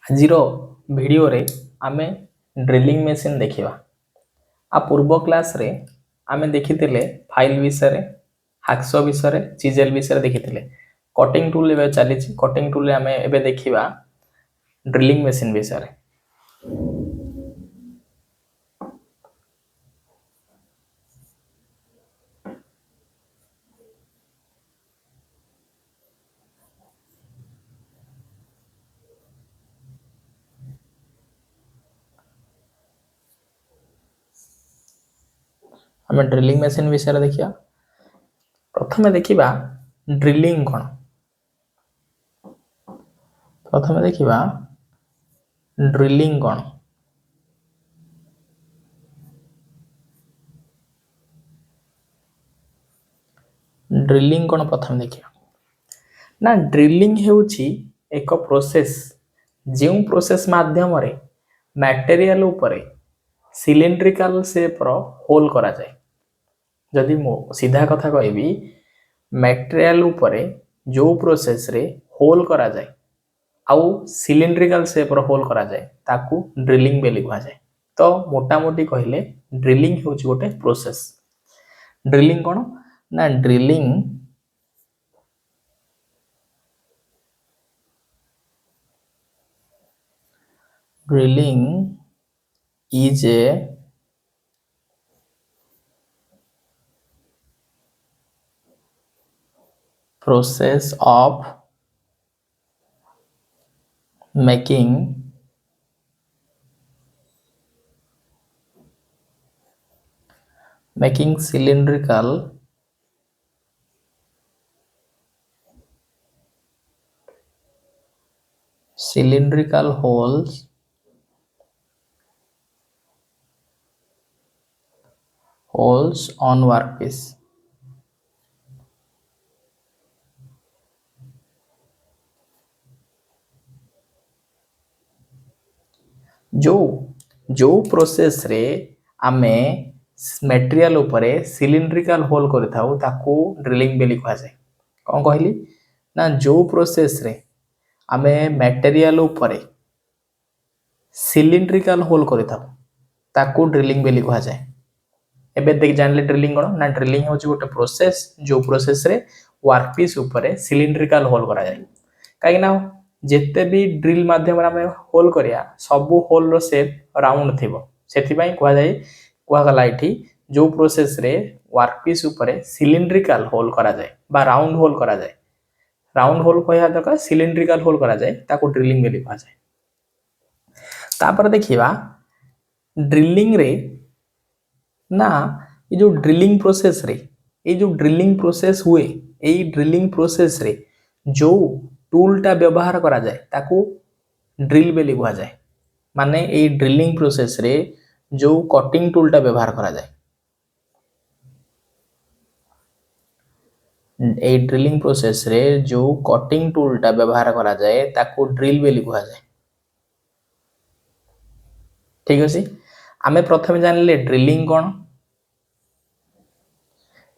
आजिर video रे आमे drilling machine देखिबा। आ पूर्व क्लास रे आमे देखिथिले फाइल विषय, हाक्सो विषय, चिजेल विषय देखिथिले। कटिंग टूल एबे चलीछि। कटिंग टूल रे आमे एबे देखिबा ड्रिलिंग मशीन विषय। आमे ड्रिलिंग मशीन विषय देखिया। प्रथमे देखिबा ड्रिलिंग कोन। प्रथमे देखिबा ड्रिलिंग कोन। ड्रिलिंग कोन प्रथमे देखिया ना। ड्रिलिंग हेउछि एक प्रोसेस जे प्रोसेस माध्यम रे मटेरियल ऊपर सिलिंड्रिकल शेप रो होल करा जाय। जदि मो सीधा कथा कहबी मटेरियल ऊपर जो प्रोसेस रे होल करा जाय आउ सिलिंड्रिकल शेप रो होल करा जाय ताकू ड्रिलिंग बेली कहा जाय। तो मोटा मोटी कहले ड्रिलिंग हेउछि गोटे प्रोसेस। ड्रिलिंग कोन ना drilling is a process of making cylindrical holes on workpiece। जो प्रोसेस रे आमे मटेरियल ऊपर सिलिंड्रिकल होल करिथाउ ताकू ड्रिलिंग बेली कहा जाय। कोन कहली ना जो प्रोसेस रे आमे मटेरियल ऊपर सिलिंड्रिकल होल करिथाउ ताकू ड्रिलिंग बेली कहा जाय। एबे देख जानले ड्रिलिंग कोन ना। ड्रिलिंग होची गोटे प्रोसेस जो प्रोसेस रे वर्कपीस ऊपर सिलिंड्रिकल होल करा जाय। काई ना जेते भी ड्रिल माध्यम रे हमें होल करिया सबु होल रो शेप राउंड थिबो। सेथि पई कुआ जाय कुआ गला इठी जो प्रोसेस रे वर्कपीस ऊपर सिलिंड्रिकल होल करा जाय बा राउंड होल करा जाय। राउंड होल कहया दका सिलिंड्रिकल होल करा जाय ताकू ड्रिलिंग बेली कहा जाय। तापर देखिबा ड्रिलिंग रे ना ये जो ड्रिलिंग प्रोसेस रे ये जो ड्रिलिंग प्रोसेस हुए एई ड्रिलिंग प्रोसेस रे जो टूलटा व्यवहार करा जाए ताकू ड्रिल बेली कहा जाए। माने एई ड्रिलिंग प्रोसेस रे जो कटिंग टूलटा व्यवहार करा जाए एई ड्रिलिंग प्रोसेस रे जो कटिंग टूलटा व्यवहार करा जाए ताकू ड्रिल बेली कहा जाए। ठीक अछि। आमे प्रथमे जानिले ड्रिलिंग कोन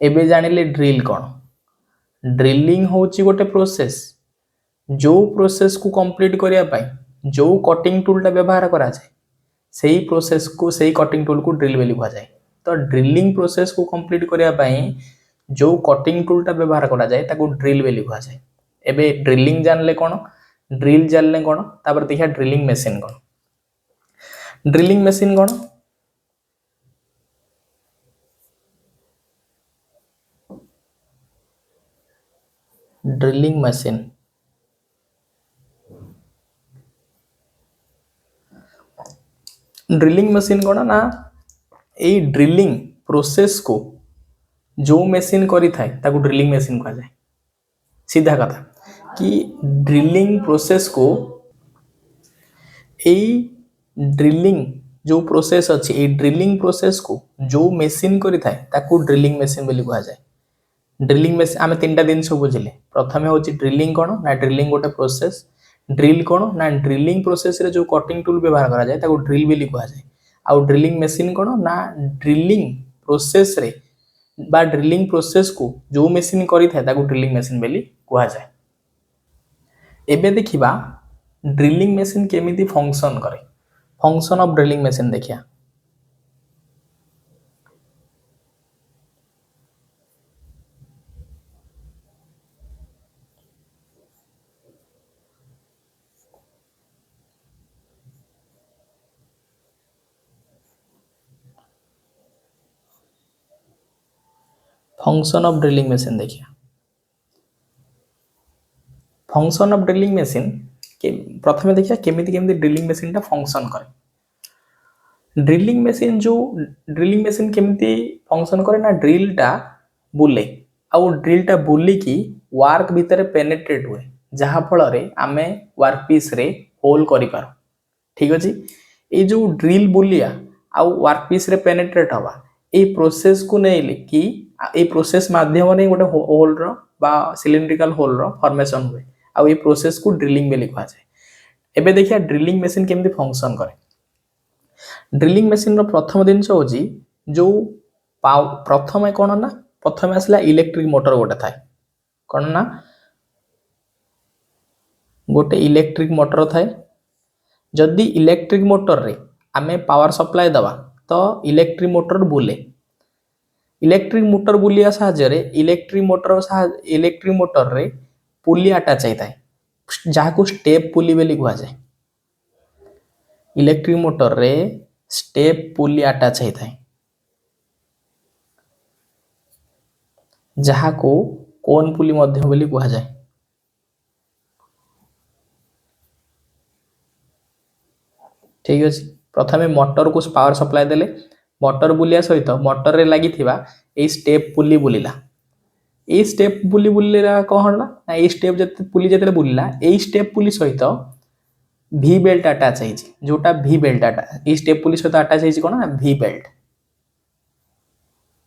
एबे जानिले ड्रिल कोन। ड्रिलिंग होची गोटे प्रोसेस जो प्रोसेस को कंप्लीट करिया पाई जो कटिंग टूलटा व्यवहार करा जाए सेही प्रोसेस को सेही कटिंग टूल को ड्रिल बेली कहा जाए। तो ड्रिलिंग प्रोसेस को कंप्लीट करिया पाई जो कटिंग टूलटा व्यवहार करा जाए ताको ड्रिल बेली कहा जाए। एबे ड्रिलिंग जानले कोन ड्रिल जानले कोन तापर देखिया ड्रिलिंग मशीन कोन। ड्रिलिंग मशीन कोन ड्रिलिंग मशीन ड्रिलिंग मशीन कोन ना एई ड्रिलिंग प्रोसेस को जो मशीन करी थाए ताको ड्रिलिंग मशीन कहा जाए। सीधा कथा कि ड्रिलिंग प्रोसेस को एई ड्रिलिंग जो प्रोसेस अछि एई ड्रिलिंग प्रोसेस को जो मशीन करी थाए ताको ड्रिलिंग मशीन बेली कहा जाए। ड्रिलिंग मशीन आमे तीनटा दिन सब बुझिले। प्रथमे होची ड्रिलिंग कोन ना ड्रिलिंग गोटे प्रोसेस। ड्रिल कोन ना ड्रिलिंग प्रोसेस रे जो कटिंग टूल व्यवहार करा जाए ताको ड्रिल बेली कहा जाए। आउ ड्रिलिंग मशीन कोन ना ड्रिलिंग प्रोसेस रे बा ड्रिलिंग प्रोसेस को जो मशीन करी थाए ताको ड्रिलिंग मशीन बेली कहा जाए। एबे देखिबा ड्रिलिंग मशीन केमिति फंक्शन करे फंक्शन ऑफ ड्रिलिंग मशीन देखिया फंक्शन ऑफ ड्रिलिंग मशीन देखिए फंक्शन ऑफ ड्रिलिंग मशीन के प्रथम देखिए केमिति केमिति ड्रिलिंग मशीन टा फंक्शन करे ड्रिलिंग मशीन केमिति फंक्शन करे ना ड्रिल टा बुले आउ ड्रिल टा बुली की वर्क भितर पेनेट्रेट हुए जहा फल रे आमे वर्क पीस रे होल करि पारो ठीक अछि ए जो ड्रिल बुलिया आउ वर्क पीस रे पेनेट्रेट हवा ए प्रोसेस को नेले कि ए प्रोसेस माध्यम रे गोटे होल रो बा सिलिंड्रिकल होल रो फॉर्मेशन हुए आउ ए प्रोसेस को ड्रिलिंग बेली कहा जाए एबे देखिया ड्रिलिंग मशीन केमिति फंक्शन करे ड्रिलिंग मशीन रो प्रथम दिनस होजी जो प्रथम कोन ना प्रथम आसला इलेक्ट्रिक मोटर गोटे थाए कोन ना गोटे इलेक्ट्रिक मोटर थाए जदि इलेक्ट्रिक मोटर रे आमे पावर सप्लाई दवा तो इलेक्ट्रिक मोटर बुले इलेक्ट्रिक मोटर बुलिया साहाଯ୍ୟରେ इलेक्ट्रिक मोटर रे पुली अटैच होता है जहाँ को स्टेप पुली बेली कहा जाए इलेक्ट्रिक मोटर रे स्टेप पुली अटैच होता है जहाँ को कोन पुली मध्य बेली कहा जाए ठीक अछि प्रथमे मोटर को पावर सप्लाई देले मोटर बुलिया सहित मोटर रे लागि थिबा ए स्टेप पुली बुलिला ए स्टेप पुली बुलिला कहला ना ए स्टेप जते पुली जते बुलिला ए स्टेप पुली सहित भी बेल्ट अटैच है जोटा भी बेल्ट ए स्टेप पुली सहित अटैच है कोन ना भी बेल्ट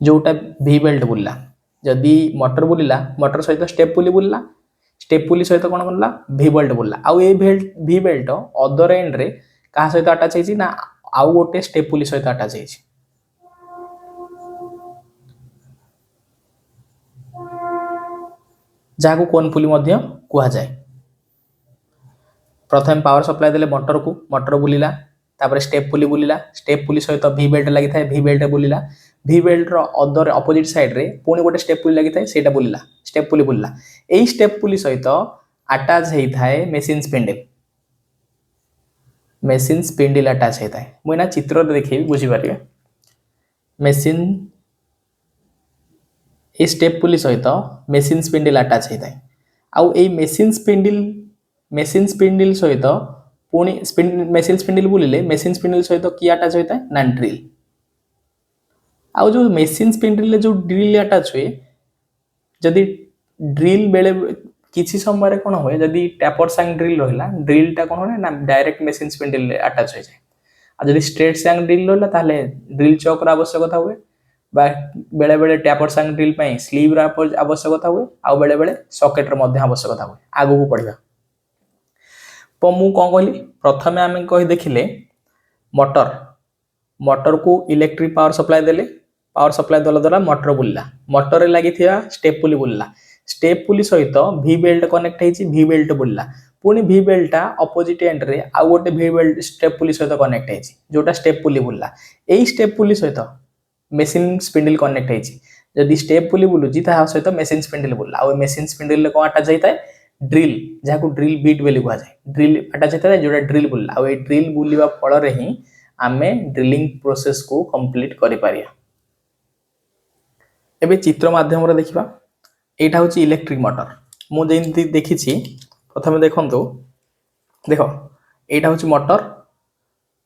जोटा भी बेल्ट बुलिला जदि मोटर बुलिला मोटर सहित स्टेप पुली बुलिला स्टेप पुली सहित कोन बनला भी बेल्ट बुलिला आउ ए भी बेल्ट अदर एंड रे का सहित अटैच है ना आउ गोटे स्टेप पुली सहित अटैच है जहाँ को कोन पुली मध्य कहा जाए प्रथम पावर सप्लाई देले मोटर को मोटर बुलिला तापर स्टेप पुली बुलिला स्टेप पुली सहित भी बेल्ट लागि थाए भी बेल्ट बुलिला भी बेल्ट रो अदर अपोजिट साइड रे पुनी गोटे स्टेप पुली लागि थाए सेटा बुलिला स्टेप पुली बुलिला एई स्टेप पुली सहित अटैच हेई थाए मेसिन स्पिंडल अटैच हेई थाए मुना चित्र रे देखि बुझी पारिबे मेसिन ए स्टेप पुली सहित मेसिन स्पिंडल अटैच होता है आउ ए मेसिन स्पिंडल सहित पुणी मेसिन स्पिंडल बुलिले मेसिन स्पिंडल सहित कि अटैच होता है ना ड्रिल आउ जो मेसिन स्पिंडल जो ड्रिल अटैच हुए जदि ड्रिल बेले किसी समय कौन हुए जदि टैपर सांग ड्रिल रहा ड्रिलटा कौन हुए ना डायरेक्ट मेसिन स्पिंडल अटैच हो जाए आ जदि स्ट्रेट सांग ड्रिल रहा ताले ड्रिल चौक आवश्यकता हुए बेले बेले टैपर सांग ड्रिल पे स्लीव आवश्यकता हुए आउ बेले बेले सॉकेट रे मध्य आवश्यकता हुए आगु को पढ़िबा तो मु कौन कहली प्रथमे आम कही देखिले मोटर को इलेक्ट्रिक पावर सप्लाई देले पावर सप्लाई दला द्वारा मोटर बुलला मोटर रे लागि थिया स्टेप पुली बुलला स्टेप पुली सहित भी बेल्ट कनेक्ट हेची भी बेल्ट बुलला पुणी भी बेल्टा अपोजिट एंड रे आउ गोटे भी बेल्ट स्टेप पुली सहित कनेक्ट हेची जोटा स्टेप पुली बुलला एई स्टेप पुली सहित मेसिन स्पिंडल कनेक्ट हेची जदि स्टेप पुली बुलुची ता सहित मेसिन स्पिंडल बुलला आ मेसिन स्पिंडल को अटैच होता है ड्रिल जहाँ को ड्रिल बीट बेली कहा जाए ड्रिल अटैच होता है जोटा ड्रिल बुलला आ ड्रिल बुलिबा फल रे ही आमे ड्रिलिंग प्रोसेस को कंप्लीट करि पारिया एबे चित्र माध्यम रे देखिबा एटा होची इलेक्ट्रिक मोटर मु जेंति देखिछि प्रथमे देखंतु देखो एटा होची मोटर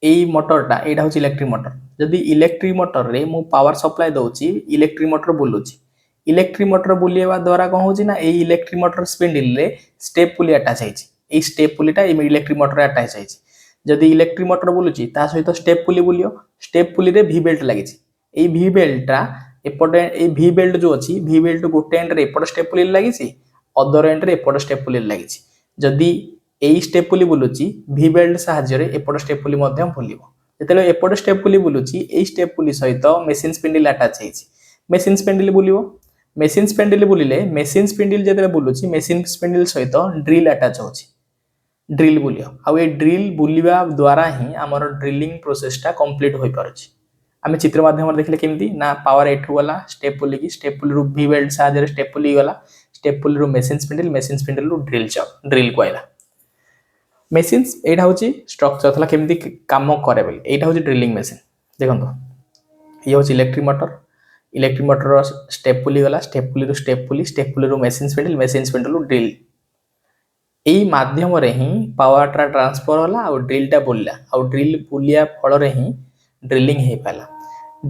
एई मोटरटा एटा होची इलेक्ट्रिक मोटर जदि इलेक्ट्रिक मोटर रे मु पावर सप्लाई दउची इलेक्ट्रिक मोटर बुलुची इलेक्ट्रिक मोटर बुलिएवा द्वारा कौन होची ना एई इलेक्ट्रिक मोटर स्पिंडल रे स्टेप पुली अटैच हेची एई स्टेप पुलीटा इलेक्ट्रिक मोटर अटैच हेची जदि इलेक्ट्रिक मोटर बुलुची ता सहित स्टेप पुली बुलियो स्टेप पुली रे भी बेल्ट लागिची एई भी बेल्टटा एपटे ए भी बेल्ट जो अच्छी भी बेल्ट गोटे एंड रे एपट स्टेप पुली लागिची अदर एंड रे एपट स्टेप पुली लागिची जदि एई स्टेप पुली बुलुची भी बेल्ट साहाଯ୍य रे एपट स्टेप पुली मध्य बुलिबो जेतेले एपट स्टेप पुली बुलुची एई स्टेप पुली सहित मेसिन स्पिंडल अटैच हेची मेसिन स्पिंडल बुलिबो मेसिन स्पिंडल बुलिले मेसिन स्पिंडल जेतेले बुलुची मेसिन स्पिंडल सहित ड्रिल अटैच होची ड्रिल बुलियो आउ ये ड्रिल बुलिवा द्वारा ही आमर ड्रिलिंग प्रोसेसटा कंप्लीट हो पारुछि। आम चित्र माध्यम देखले केमती ना पावर एठू गला स्टेप पुलिकी स्टेप पुली भी बेल्ट साहाय्य स्टेप पुली गला स्टेप पुली मेसिन स्पिंडल ड्रिल को आइला मेसिन एटा होची स्ट्रक्चर थला केमती काम करे बेले एटा होची ड्रिलिंग मेसिन देखंतो ये होची इलेक्ट्रिक मोटर स्टेप पुली गला स्टेप पुली मेसिन स्पिंडल ड्रिल यही माध्यम रे ही पावर टा ट्रांसफर होला और ड्रिलटा बुलिला और ड्रिल बुलिया फल रे ही ड्रिलिंग हे पाला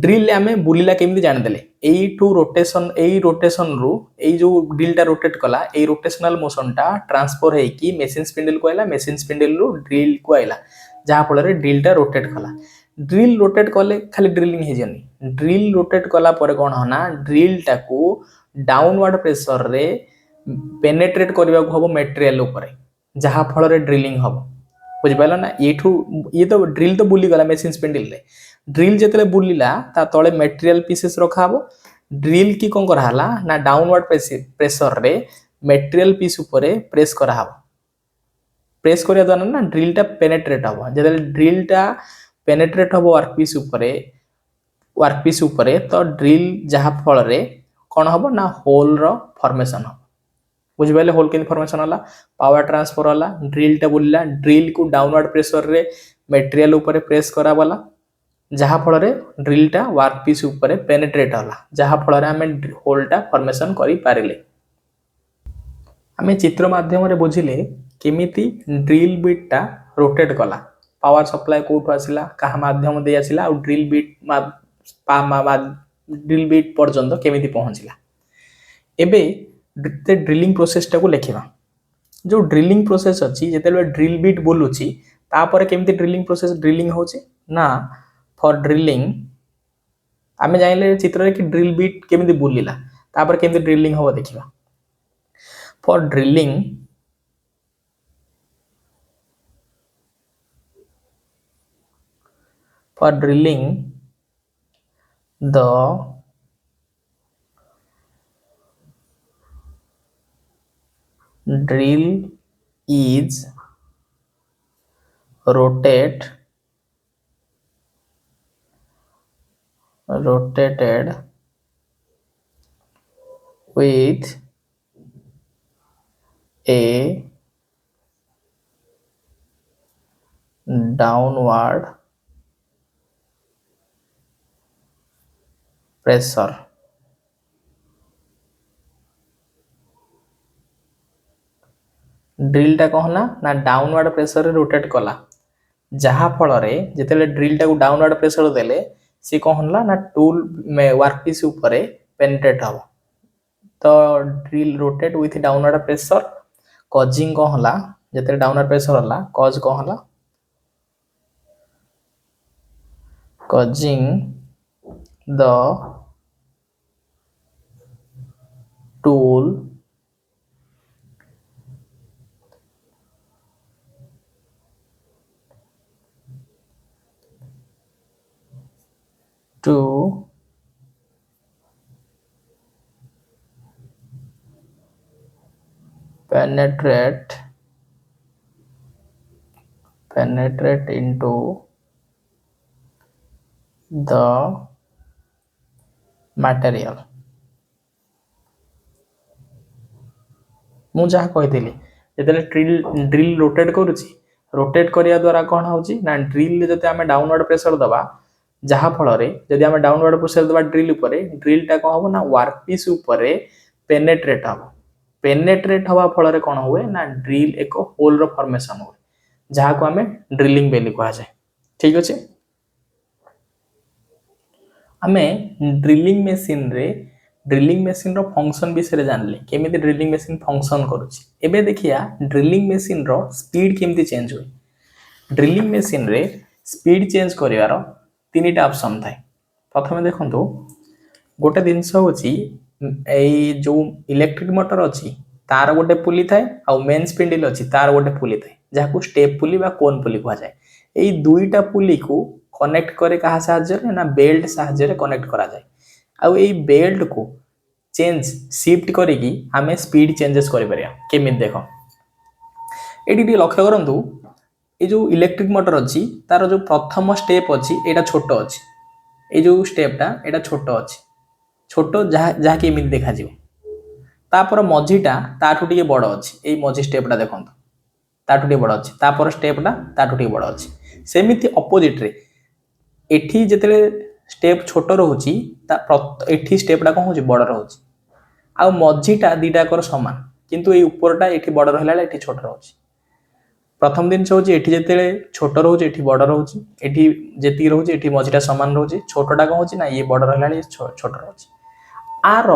ड्रिल आमे बुलिला केमती जान देले एई रोटेशन रु एई जो ड्रिलटा रोटेट कला एई रोटेशनल मोशन टा ट्रांसफर हे कि मेसिन स्पिंडल को आइला मेसिन स्पिंडल रु ड्रिल को आइला जहा फल रे ड्रिलटा रोटेट कला ड्रिल रोटेट कले खाली ड्रिलिंग हे जनी ड्रिल रोटेट कला परे कोन होना ड्रिल टाकू डाउनवर्ड प्रेशर रे पेनेट्रेट करबा को हबो मटेरियल ऊपर जहा फल रे ड्रिलिंग हबो बुझि पाइला ना ये तो ड्रिल तो बुली गला मेसिन स्पिंडल रे ड्रिल जेतले बुलिला ता तळे मटेरियल पीसेस रखा हबो ड्रिल की कोन करा हला ना डाउनवर्ड प्रेशर रे मटेरियल पीस ऊपर प्रेस करा हबो प्रेस करिया द्वारा ना ड्रिल टा पेनेट्रेट हबो जेतले ड्रिल टा पेनेट्रेट हबो वर्कपीस ऊपर तो ड्रिल जहा फल रे कोन हबो ना होल रो फॉर्मेशन हबो बुझि पाइले होल केन फॉर्मेशन होला पावर ट्रांसफर होला ड्रिल टा बुलिला ड्रिल को डाउनवर्ड प्रेशर रे मटेरियल ऊपर प्रेस करा वाला जहा फल रे ड्रिल टा वर्कपीस ऊपर पेनेट्रेट होला जहा फल रे हमें होल टा फॉर्मेशन करि पारिले हमें चित्र माध्यम रे बुझिले केमिति ड्रिल बिट टा रोटेट कला पावर सप्लाई कोठो आसिला कहा माध्यम दे आसिला और ड्रिल बिट पर्यंत केमिति पहुंचिला एबे ड्रिलिंग प्रोसेस टा को लेखिबा जो ड्रिलिंग प्रोसेस अछि जेतेले ड्रिल बिट बोलुची तापर केमिति ड्रिलिंग प्रोसेस ड्रिलिंग होची ना फॉर ड्रिलिंग आमे जानिले चित्र रे कि ड्रिल बिट केमिति बुलिला तापर केमिति ड्रिलिंग हो देखिबा for drilling the drill is rotated with a downward pressure drill टा कहला ना डाउनवर्ड प्रेशर रे रोटेट कला जहा फल रे जेतेले ड्रिल टा को डाउनवर्ड प्रेशर देले से कहला ना टूल में वर्कपीस ऊपर पेनिट्रेट हो तो drill rotate with downward pressure causing कहला जेतेले डाउनवर्ड प्रेशर होला कॉज कहला causing the tool to penetrate into the material मु जहा कहितली जेतेले ड्रिल रोटेट करूची रोटेट करिया द्वारा कोन होची ना ड्रिल जते हमें डाउनवर्ड प्रेशर दबा जहा फल रे जदि हमें डाउनवर्ड प्रेशर दबा ड्रिल ऊपर ड्रिल टा कोन हो ना वर्कपीस ऊपर पेनेट्रेट हवा फल रे कोन होए ना ड्रिल एक होल रो फॉर्मेशन होए जहा को हमें ड्रिलिंग बेली कहा जाए ठीक अछि हमें ड्रिलिंग मेसिन रो फंक्शन विषय जानले केमिति ड्रिलिंग मेसिन फंक्शन करूची एबे देखिया ड्रिलिंग मेसिन रो स्पीड केमिति चेंज होय ड्रिलिंग मेसिन रे स्पीड चेंज करिवार तीनटा ऑप्शन थाए प्रथम देखंतु गोटे जिनस होची एई जो इलेक्ट्रिक मोटर अछि तार गोटे पुली थाए आ मेन स्पिंडल अछि तार गोटे पुली थाए जाको स्टेप पुली बा कोन पुली कहा जाए एई दुईटा पुली को कनेक्ट करे कहा साहाय्य रे ना बेल्ट साहाय्य रे कनेक्ट करा जाए आ एई बेल्ट को चेंज शिफ्ट करी की हमें स्पीड चेंजेस करि परिया केमित देखो एटी टी लक्ष्य करंतु ये जो इलेक्ट्रिक मोटर अच्छी तार जो प्रथम स्टेप अच्छी एटा छोट अच्छी ये जो स्टेपटा एटा छोट अच्छी छोट जहाँ कि एमती देखा तापर मझीटा ताठू टिके बड़ अच्छी ये मझी स्टेपटा देखो ताठू टिके बड़ अच्छी तापर स्टेपटा ताठू टिके बड़ अच्छी सेमिति अपोजिट रे एठी जेतेले स्टेप छोट रोची एठी स्टेपटा कौन हो बड़ रोची आ मझीटा दीटाकर सामान किंतु ये ऊपरटा एठी बड़ रहा एठी छोट रोची प्रथम जिन हूँ ये जिते छोट रोचे ये बड़ रोचे ये जी रोचे ये मझीटा सामान रोचे छोटा कौन हो ना ये बड़ रहा ये छोट रोचे आर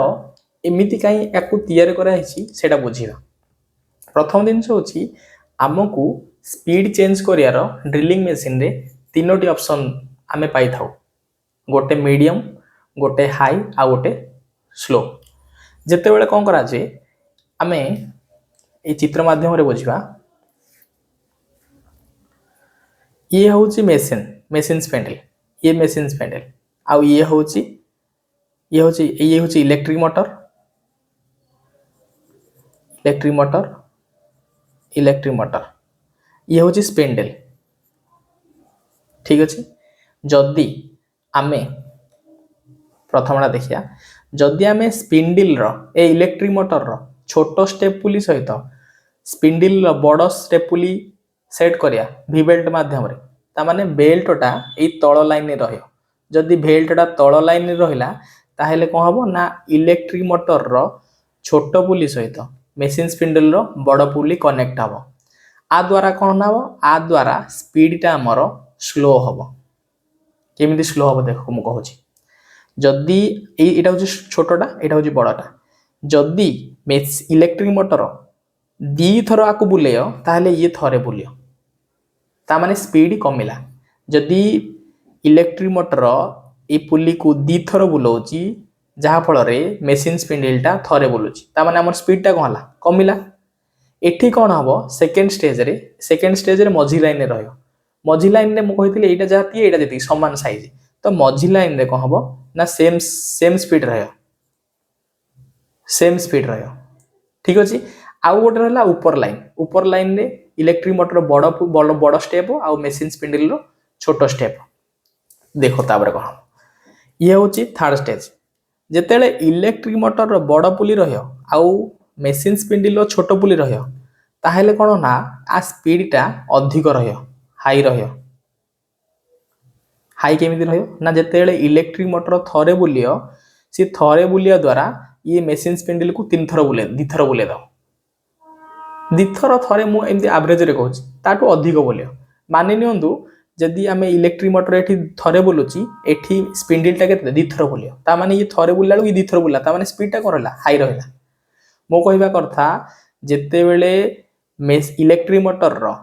एमती कहीं या तैयारी कराई बुझा प्रथम जिन हूँ आमको स्पीड चेंज करार ड्रिलिंग मेसीन रे तीनोटी ऑप्शन आमे पाई था गोटे मीडियम गोटे हाई आ गोटे स्लो जिते बड़े कौन कराए आमे ये चित्र माध्यम बुझा ये हूँ मेसीन मेसीन स्पेंडल ये मेसीन स्पेंडल आउ ये हूँ electric motor electric motor electric motor ये हूँ स्पेंडल ठीक अच्छे जदि आमे प्रथमटा देखिया जदि आमे स्पिंडल ए इलेक्ट्रिक मोटर छोट स्टेप पुली सहित स्पिंडल बड़ स्टेप पुली सेट करिया भी बेल्ट माध्यम रे तामाने बेल्टटा ए तळ लाइन रहियो जदि बेल्टटा तळ लाइन रहिला ताहेले कोन हबो ना इलेक्ट्रिक मोटर रो छोट पुली सहित मेसिन स्पिंडल रो बड़ पुली कनेक्ट हबो आ द्वारा कोन हबो आ द्वारा स्पीडटा हमर स्लो हबो केमिति स्लो हबो देखो मु कहूची जदि एटा होची छोटटा एटा होची बड़टा जदि इलेक्ट्रिक मोटर दी थर आकु बुलेयो ताहले ये थरे बुलियो तामाने स्पीड कमिला जदि इलेक्ट्रिक मोटर ए पुली को दी थर बुलाउची जहाँ फल रे मेसिन स्पिंडलटा थरे बुलुची तामाने हमर स्पीडटा कोन हला कमिला एठी कोन हबो सेकंड स्टेज रे मझी लाइन रे रहयो मझी लाइन रे मु कहितले एटा जाती एटा देती समान साइज तो मझी लाइन रे कोन हबो ना सेम स्पीड रहयो ठीक अछि आउ गोटे रहला ऊपर लाइन रे इलेक्ट्रिक मोटर बड़ स्टेप आउ मेसिन स्पिंडल रो छोटो स्टेप देखो ताबरे कोन ये होची थर्ड स्टेज जेतेले इलेक्ट्रिक मोटर रो बड़ पुली रहयो आउ मेसिन स्पिंडल रो छोटो पुली रहयो ताहेले कोन ना आ स्पीडटा अधिक रहयो हाई केमिति रहयो ना जेतेले इलेक्ट्रिक मोटर थरे बुलियो सी थरे बुलिया द्वारा ये मेसिन स्पिंडल को दी थर बुले दो दिथर थरे मु एमती एवरेज रे कहूची ताटू अधिक बोलियो मानि नियंतु जदि आमे इलेक्ट्रिक मोटर एठी थरे बोलुची एठी स्पिंडलटा केते दिथर बोलियो ता माने ये थरे बुलला ये दिथर बुलला ता माने स्पीडटा करला हाई रहला मो कहबा करथा जेते बेले इलेक्ट्रिक मोटर रो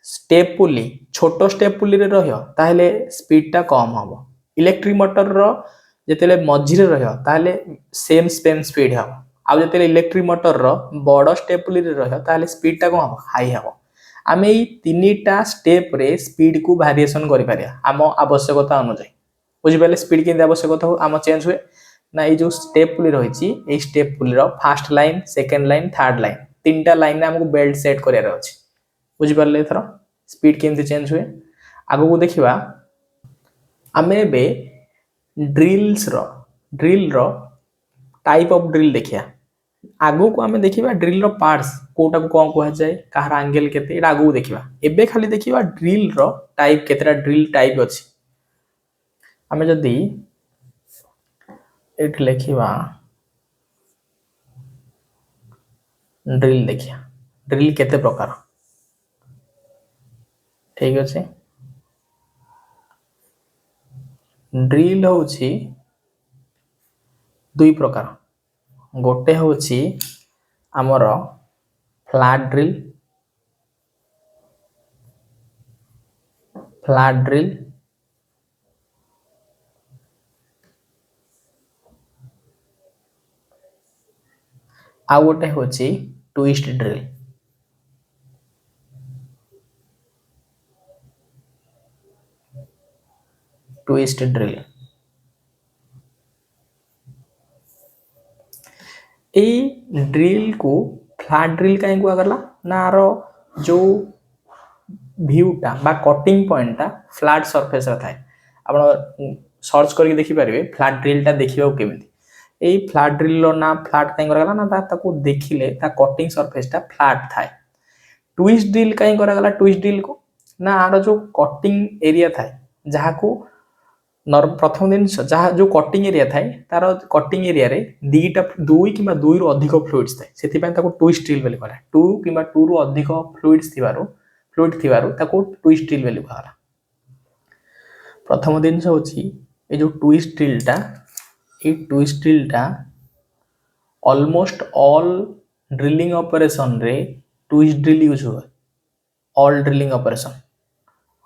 स्टेप पुली छोटो स्टेप पुली रे रहयो ताहेले स्पीडटा कम हबो इलेक्ट्रिक मोटर रो जेतेले मझी रे रहयो ताहेले सेम स्पीड हबो आउ जते इलेक्ट्रिक मोटर रो बड़ स्टेप पुली रे रहयो ताहेले स्पीडटा कोन हबो हाई हबो आमे ई तीनटा स्टेप रे स्पीड को वेरिएशन करि पारिया आम आवश्यकता अनुसार बुझि पाले स्पीड केंदे आवश्यकता हो आम चेंज हुए ना ये जो स्टेप पुली रहिची ए स्टेप पुली रो first line second line third line तीनटा लाइन हमको बेल्ट सेट करियार अछि बुझि पाले एथरो स्पीड केंदे चेंज हुए आगो को देखिबा आमे बे ड्रिल रो टाइप ऑफ ड्रिल देखिया आगो को आमे देखिबा ड्रिल रो पार्ट्स कोटा को कोन कहै जाय कहार एंगल केते एटा आगो देखिबा एबे खाली देखिबा ड्रिल रो टाइप केतेरा ड्रिल टाइप अछि आमे जदी एट लेखिबा ड्रिल देखिया ड्रिल केते प्रकार ठीक अछि ड्रिल होछि दुई प्रकार गोटे होछि आमर फ्लैट ड्रिल आ गोटे होछि ट्विस्ट ड्रिल ए ड्रिल को फ्लैट ड्रिल कहीं कुआ करला ना आरो जो भ्यूटा बा कटिंग पॉइंटटा फ्लैट सरफेस थाए आपण सर्च करके देखि पारे फ्लैट ड्रिलटा देखिबा केमिति एई फ्लैट ड्रिल ना फ्लैट काई करगला ना ताको देखिले ता कटिंग सरफेसटा फ्लैट थाए ट्विस्ट ड्रिल काई करगला ट्विस्ट ड्रिल को ना आर जो कटिंग एरिया थाए जहा को प्रथम दिन जहाँ जो कटिंग एरिया थाए तार कटिंग एरिया रे दीटा दुई कि दुई रु अधिक फ्लुइड्स थाए से ट्विस्ट ड्रिल बोली कहला टू कि टू रु अधिक फ्लुइड्स फ्लुइड थिबारु ताको ट्विस्ट ड्रिल बोली कहला प्रथम दिन होची ए जो ट्विस्ट ड्रिलटा ऑलमोस्ट ऑल ड्रिलिंग ऑपरेशन रे ट्विस्ट ड्रिल यूज हुए all drilling operation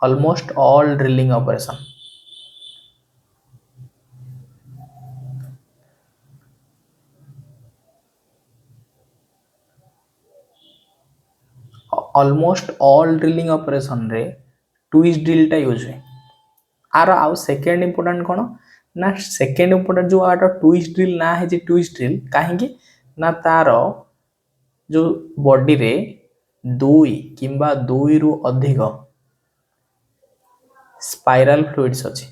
almost all drilling operation almost all drilling operation रे ट्विस्ट ड्रिलटा यूज हुए आर आउ सेकेंड इंपोर्टेंट कौन ना सेकेंड इंपोर्टेंट जो आर ट्विस्ट ड्रिल ना है ट्विस्ट ड्रिल कहीं ना तार जो बॉडी रे दुई किंबा दुई रु अधिक स्पाइराल फ्लुइड्स अच्छी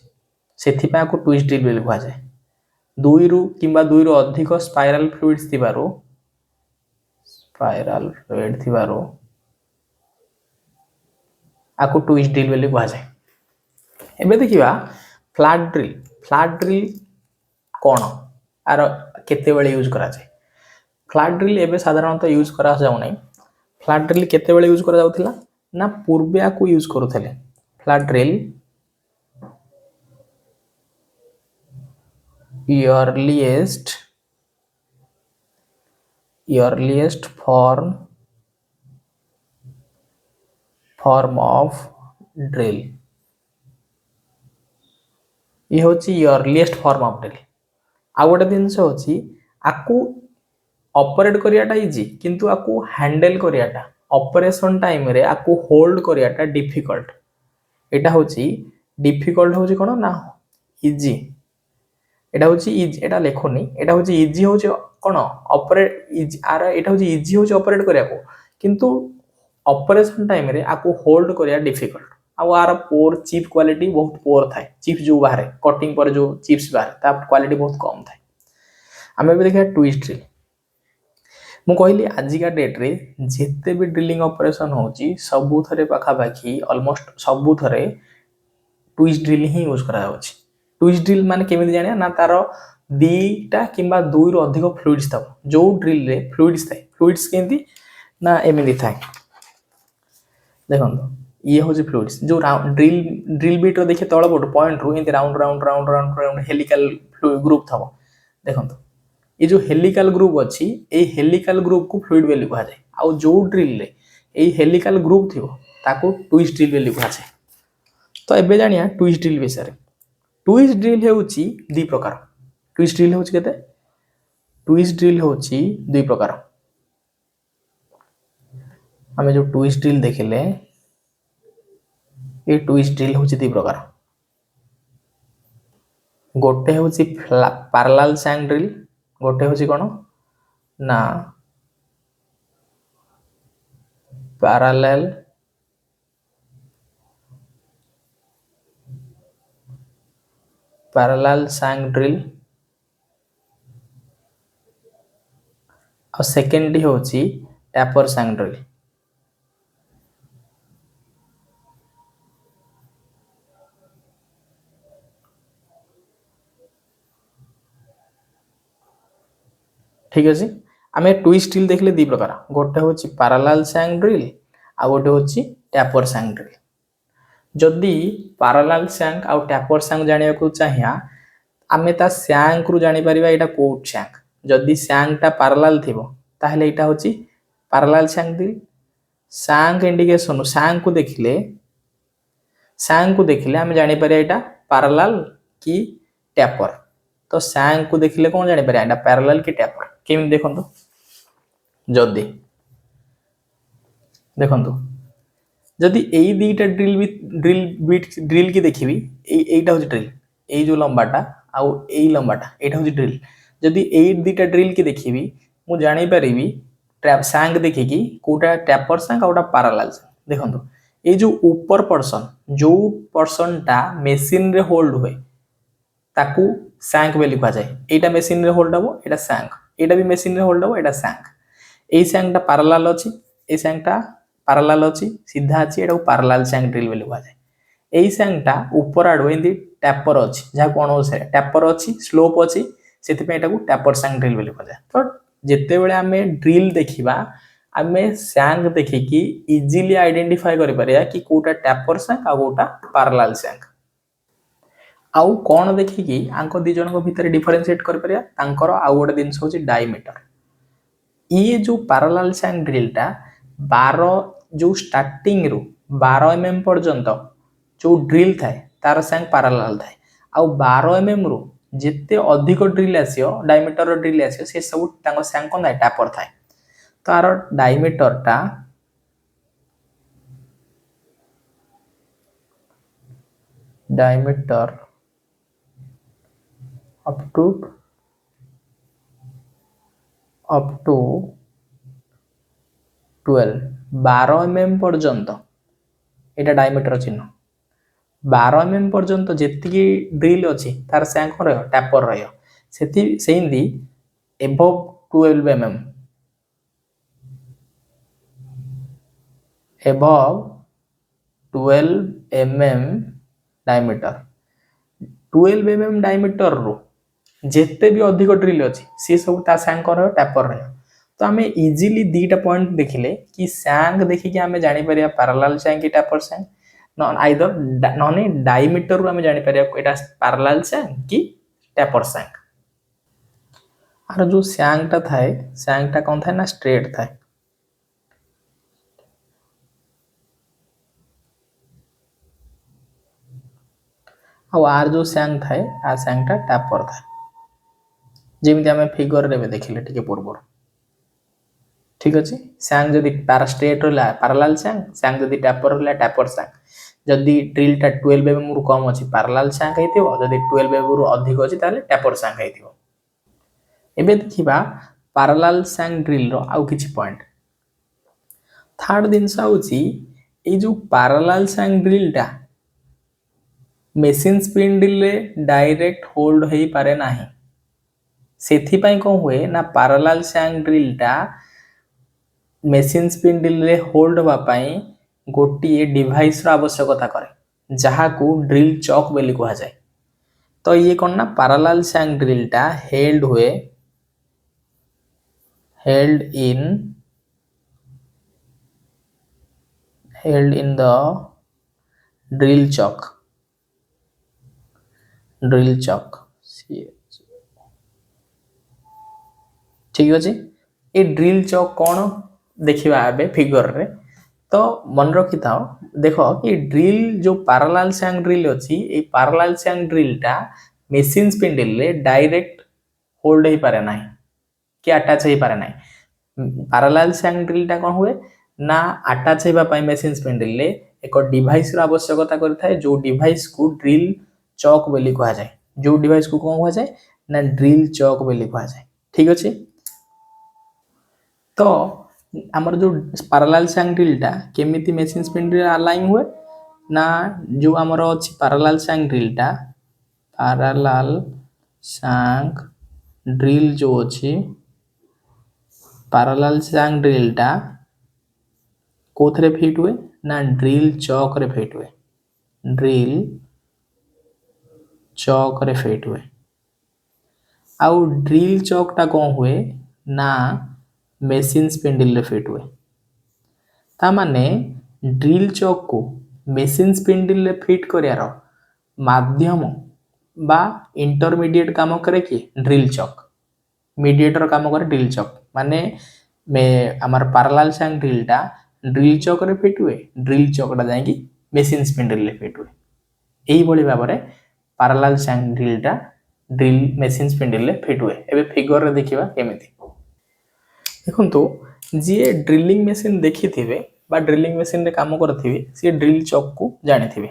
से ट्विस्ट ड्रिल बोली कह जाए दुई रु किंबा दुई रु अधिक स्पाइराल फ्लुइड्स थिबारु स्पाइराल फ्लुइड थिबारु आको ट्विस्ट ड्रिल बोली कह जाए एबे देखिबा फ्लैट ड्रिल कौन आर केते बेले यूज करा जाए फ्लैट ड्रिल एबे साधारणतः यूज करा जाउ नै फ्लैट ड्रिल केते बेले यूज करा जाउथिला ना पूर्वे आको यूज करूथले flat drill earliest form of drill ये होची अर्लीएस्ट फॉर्म ऑफ ड्रिल आ गोटे जिनस होची आकु ऑपरेट करियाटा इजी किंतु आकु हैंडल करियाटा ऑपरेशन टाइम रे आकु होल्ड करियाटा डिफिकल्ट एटा होची डिफिकल्ट होची कोन ना इजी एटा होची इजी एटा लेखोनी एटा होची इजी होची कोन ऑपरेट इजी आर एटा होची इजी होची ऑपरेट करिया को किंतु ऑपरेशन टाइम रे आकु होल्ड करिया डिफिकल्ट आर पोर चिप क्वालिटी बहुत पोर थाए चिप जो बाहर कटिंग पर जो चिप्स बाहर ता क्वालिटी बहुत कम थाए आमे भी देखा ट्विस्ट ड्रिल मु कहली आजिका डेट रे जेते भी ड्रिलिंग ऑपरेशन होची सबु थरे पाखा पाखी ऑलमोस्ट सबु थरे ट्विस्ट ड्रिल ही यूज करा होची ट्विस्ट ड्रिल माने केमिति जानिया ना तार दीटा किंबा दुई रु अधिक फ्लुइड्स था जो ड्रिल रे फ्लुइड्स केंती ना एमिति थाए देखो ये हूँ फ्लुइड्स जो ड्रिल बीट देखिए तल पट पॉइंट रू एंती round round round round round helical groove था देखो ये जो हेलिकल ग्रुप अच्छी ये हेलिकल ग्रुप को फ्लुइड वैल्यू कह जाए आउ जो ड्रिल रे ये हेलिकल ग्रुप थी ताको ट्विस्ट ड्रिल वैल्यू कह जाए तो एबे जानिया ट्विस्ट ड्रिल विषय ट्विस्ट ड्रिल होची दी प्रकार ट्विस्ट ड्रिल होची केते ट्विस्ट ड्रिल होची दुई प्रकार आमे जो ट्विस्ट ड्रिल देखिले ये ट्विस्ट ड्रिल होची दी प्रकार गोटे होची पैरेलल शैंक ड्रिल गोटे होची कोन ना पैरेलल शैंक ड्रिल और सेकेंड होची टैपर शैंक ड्रिल ठीक अच्छे आम ट्विस्ट ड्रिल देखले दी प्रकार गोटे हूँ पैरेलल शैंक ड्रिल आ गोटे हूँ टैपर शैंक ड्रिल जदि पैरेलल शैंक आ टैपर शैंक जानिया को चाहिया आमे ता शैंक रु जानि परिबा एटा कोट शैंक जदि शैंक टा पैरेलल थिबो ताहले एटा होची parallel shank drill shank indication shank को देखिले आमे जानि परिबा एटा पैरेलल की टैपर तो शैंक को देखिले कौन जानि परिबा एटा पैरेलल की टैपर केम देखंतु जदि देखंतु जदि एई दीटा ड्रिल की देखिबी एईटा होची ड्रिल एई जो लंबाटा आउ एई लंबाटा एटा होची ड्रिल जदि एई दीटा ड्रिल की देखिबी मु जानि परिबी सांग देखिकी कोटा टैपर सांग आउटा पैरेलल सांग देखंतु ए जो ऊपर पर्सन टा मशीन रे होल्ड हुए ताकू सांग बेली कहा जाए एटा मशीन रे होल्ड हबो एटा सांग एटा भी मशीन रे होल्ड हबो एटा सांग ए सांग टा पैरेलल अछि ए सांग टा पैरेलल अछि सीधा अछि एटा पैरेलल सांग ड्रिल बेली कहा जाए एई सांग टा ऊपर आडो एंदी टैपर अछि जा कोन होसे टैपर अछि स्लोप अछि सेति पे एटा को टैपर सांग ड्रिल बेली कहा जाए तो जेते बेले आमे ड्रिल देखिबा आमे सांग देखिकी इजीली आइडेंटिफाई करि परिया कि कोटा टैपर सांग आ कोटा पैरेलल सांग आउ कोन देखिकी आंको दी जन को भीतर डिफरेंशिएट करि परिया तांकर आउ गोटे दिन होची डायमीटर ये जो पैरेलल सांग ड्रिल टा 12 जो स्टार्टिंग रु 12 एमएम पर्यंत जो ड्रिल थाए तार सांग पैरेलल थाए आउ 12 एमएम रु जिते अधिक ड्रिल आसियो डायमीटर ड्रिल आसियो से सब तांको सांग कोन थाए टैपर थाए तार डायमीटर टा डायमीटर अप टू 12 एमएम पर्यंत एटा डायमीटर चिन्ह 12 एमएम पर्यंत जेतिकी ड्रिल अछि तार सांग को रहियो टैपर रहियो सेति सेइंदी above 12 mm above 12 mm diameter 12 mm diameter रो जेते भी अधिक ड्रिल अछि से सब ता सांग को रहियो टैपर रहियो तो आमे इजीली दीटा पॉइंट देखिले कि सांग देखि कि आमे जानि परिया पैरेलल सांग कि टैपर सांग नॉन आइदर नॉन डायमीटर रो आमे जानि परिया एटा पैरेलल सांग कि टैपर सांग आर जो सांग टा थाए सांग टा कोन थाए ना स्ट्रेट थाए आ आर जो सांग थाए आ सांग टा टैपर थाए जेमिति आमे फिगर रे देखिले टिके पूर्व ठीक अछि सांग जदी पैरा स्ट्रेट रहला पैरेलल सांग जदी टैपर रहला टैपर सांग जदी ड्रिल टा 12 एमएम रु कम अछि पैरेलल सांग हेतिबो जदी 12 एमएम रु अधिक अछि ताले टैपर सांग हेतिबो एबे देखिबा पैरेलल सांग ड्रिल रो आउ किछि पॉइंट थर्ड दिन साउची ए जो पैरेलल सांग ड्रिल टा मेसिन स्पिंडल रे डायरेक्ट होल्ड हेई पारे नाही सेथि पई को हुए ना पैरेलल सांग ड्रिल टा मेसिन स्पिंडल रे होल्ड हवा पई गोटी डिवाइस रो आवश्यकता करे जहा को ड्रिल चॉक बेली कहा जाए तो ये कोन ना पैरेलल सांग ड्रिल टा held in the drill chalk ठीक अछि ए ड्रिल चॉक कोन देखिबा आबे फिगर रे तो मन रखि थाओ देखो कि ड्रिल जो पैरेलल सांग ड्रिल अछि ए पैरेलल सांग ड्रिल टा मेसिन स्पिंडल ले डायरेक्ट होल्ड हे पारे नाही कि अटैच हे पारे नाही पैरेलल सांग ड्रिल टा कोन हुए ना अटैच हेबा पई मेसिन स्पिंडल ले एक डिवाइस रो आवश्यकता करथाय जो डिवाइस को ड्रिल चॉक बेली कहा जाए जो डिवाइस को कोन कहा जाए ना ड्रिल चॉक बेली कहा जाए ठीक अछि तो हमर जो पैरेलल सांग ड्रिल टा केमिति मेसिन स्पिंडल अलाइन हुए ना जो हमर अछि पैरेलल सांग ड्रिल टा पैरेलल सांग ड्रिल जो अछि पैरेलल सांग ड्रिल टा कोथरे फिट हुए ना ड्रिल चॉक रे फिट हुए ड्रिल चॉक रे फिट हुए आउ ड्रिल चॉक टा कोन हुए ना मेसिन स्पिंडल रे फिट हुए ता माने ड्रिल चॉक को मेसिन स्पिंडल रे फिट करियार माध्यम बा इंटरमीडिएट काम करे कि ड्रिल चॉक मीडिएटर काम करे ड्रिल चॉक माने में हमर पैरेलल सांग ड्रिल टा ड्रिल चॉक रे फिट हुए ड्रिल चॉक टा जाई कि मेसिन स्पिंडल रे फिट हुए एही बोली भाबरे पैरेलल सांग ड्रिल टा ड्रिल मेसिन स्पिंडल रे फिट हुए एबे फिगर रे देखिबा केमिति देखंतु जे ड्रिलिंग मशीन देखिथिबे बा ड्रिलिंग मशीन रे काम करथिबे से ड्रिल चॉक को जानिथिबे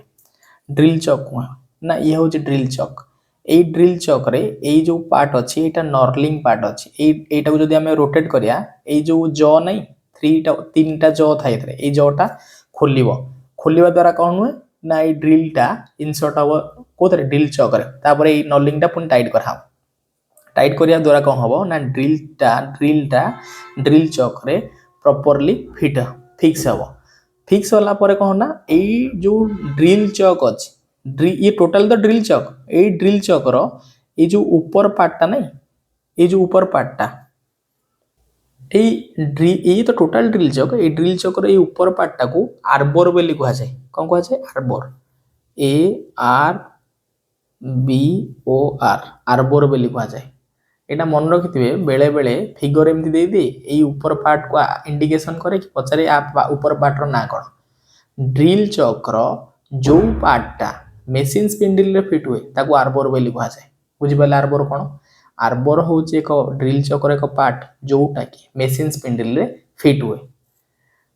ड्रिल चॉक को ना ये हो जे ड्रिल चॉक এই ড্রিল চকরে এই যে পার্ট ଅଛି এটা নর্লিং পার্ট ଅଛି এইটাକୁ যদি ଆମେ ରୋଟେଟ୍ କରିବା এই ଯୋଉ ଜ নাই তিনটা ଜ ଥାଏ এতে এই ଜଟା ଖୋଲିବା ଦ୍ୱାରା କ'ଣ ହୁଏ ନା এই ଡ୍ରିଲଟା ଇନସର୍ଟ ହବ କୋଉଥିରେ ଡ୍ରିଲ ଚକରେ ତାପରେ এই ନର୍ଲିଂଟା ପୁଣି ଟାଇଟ୍ କରାହବ टाइट करिया द्वारा कौन हम ना ड्रिल चक्रे प्रॉपर्ली फिक्स हम फिक्स होला परे कौन ना यही जो ड्रिल चक अच्छी ये टोटल तो ड्रिल चक यही ड्रिल चक्र ये जो ऊपर पार्टा नहीं ये जो ऊपर पार्टा ये तो टोटल ड्रिल चक ये ड्रिल चक्र ये ऊपर पार्टा को आर्बर बोली कह जाए कौन कह जाए आर्बर ARBOR आर्बर बोली कह जाए एटा मन रखिथे बेले बेले फिगर एमती दे दिए यही ऊपर पार्ट को इंडिकेशन करे कि पचारे ऊपर पार्ट ना कौन ड्रिल चक्र जो पार्टा मेसीन स्पिंडल रे फिट हुए ताको आर्बर बोली कह जाए बुझिपारे आर्बर कौन आर्बर हूँ एक ड्रिल चक्र एक पार्ट जोटा कि मेसीन स्पिंडल रे फिट हुए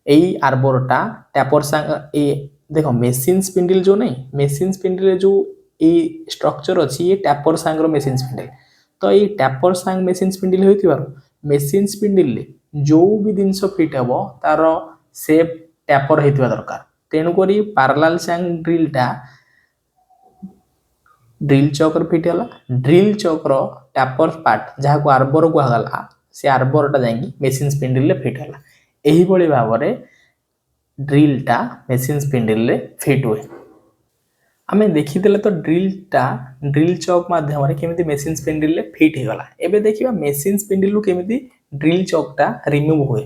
यही आर्बरटा टैपर सांग देख मेसीन स्पिंडल जो नहीं मेसीन स्पिंडल जो ये स्ट्रक्चर अच्छी ये टैपर सांगर मेसीन स्पिंडल तो ये टैपर सांग मेसीन स्पिंडल होइथिबार मेसीन स्पिंडल जो भी जिनस फिट हम तार सेप टैपर होइथिबा दरकार तेणुक पैरेलल सांग ड्रिल चक्र फिट है ड्रिल चक्र टैपर पार्ट जहाँ को आर्बर कहगला से आर्बरटा जाकि मेसीन स्पिंडल फिट है यही भाव में ड्रिलटा मेसीन स्पिंडल फिट हुए आम देखीदे तो ड्रिल चक मध्यम केमी मेसीन स्पिंडल फिट हो गला एबे देखिबा मेसीन स्पिंडल केमी ड्रिल चकटा रिमूव हुए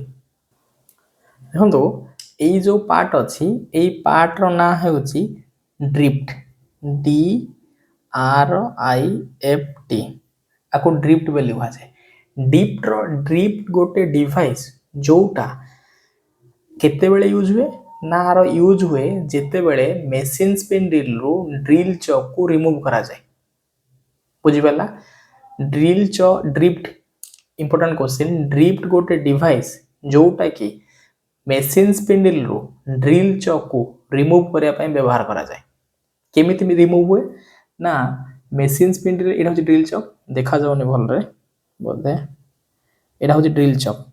देखो यही जो पार्ट अच्छी यही पार्टर ना होची ड्रिफ्ट DRIFT आपको ड्रिफ्ट बोली कह जाए ड्रिफ्ट गोटे डिवाइस जोटा केते बेले यूज हुए ना आर यूज हुए जिते बेले मेसीन स्पिंडल रु ड्रिल चक को रिमूव करा जाए बुझिपाला ड्रिफ्ट इंपोर्टेंट क्वेश्चन ड्रिफ्ट गोटे डिवाइस जोटा कि मेसीन स्पिंडल रु ड्रिल चक को रिमूव करने व्यवहार करा जाए केमिति रिमूव हुए ना मेसीन स्पिंडल एटा होची ड्रिल चक देखा जाउनी भलरे बोधे एटा होची ड्रिल चक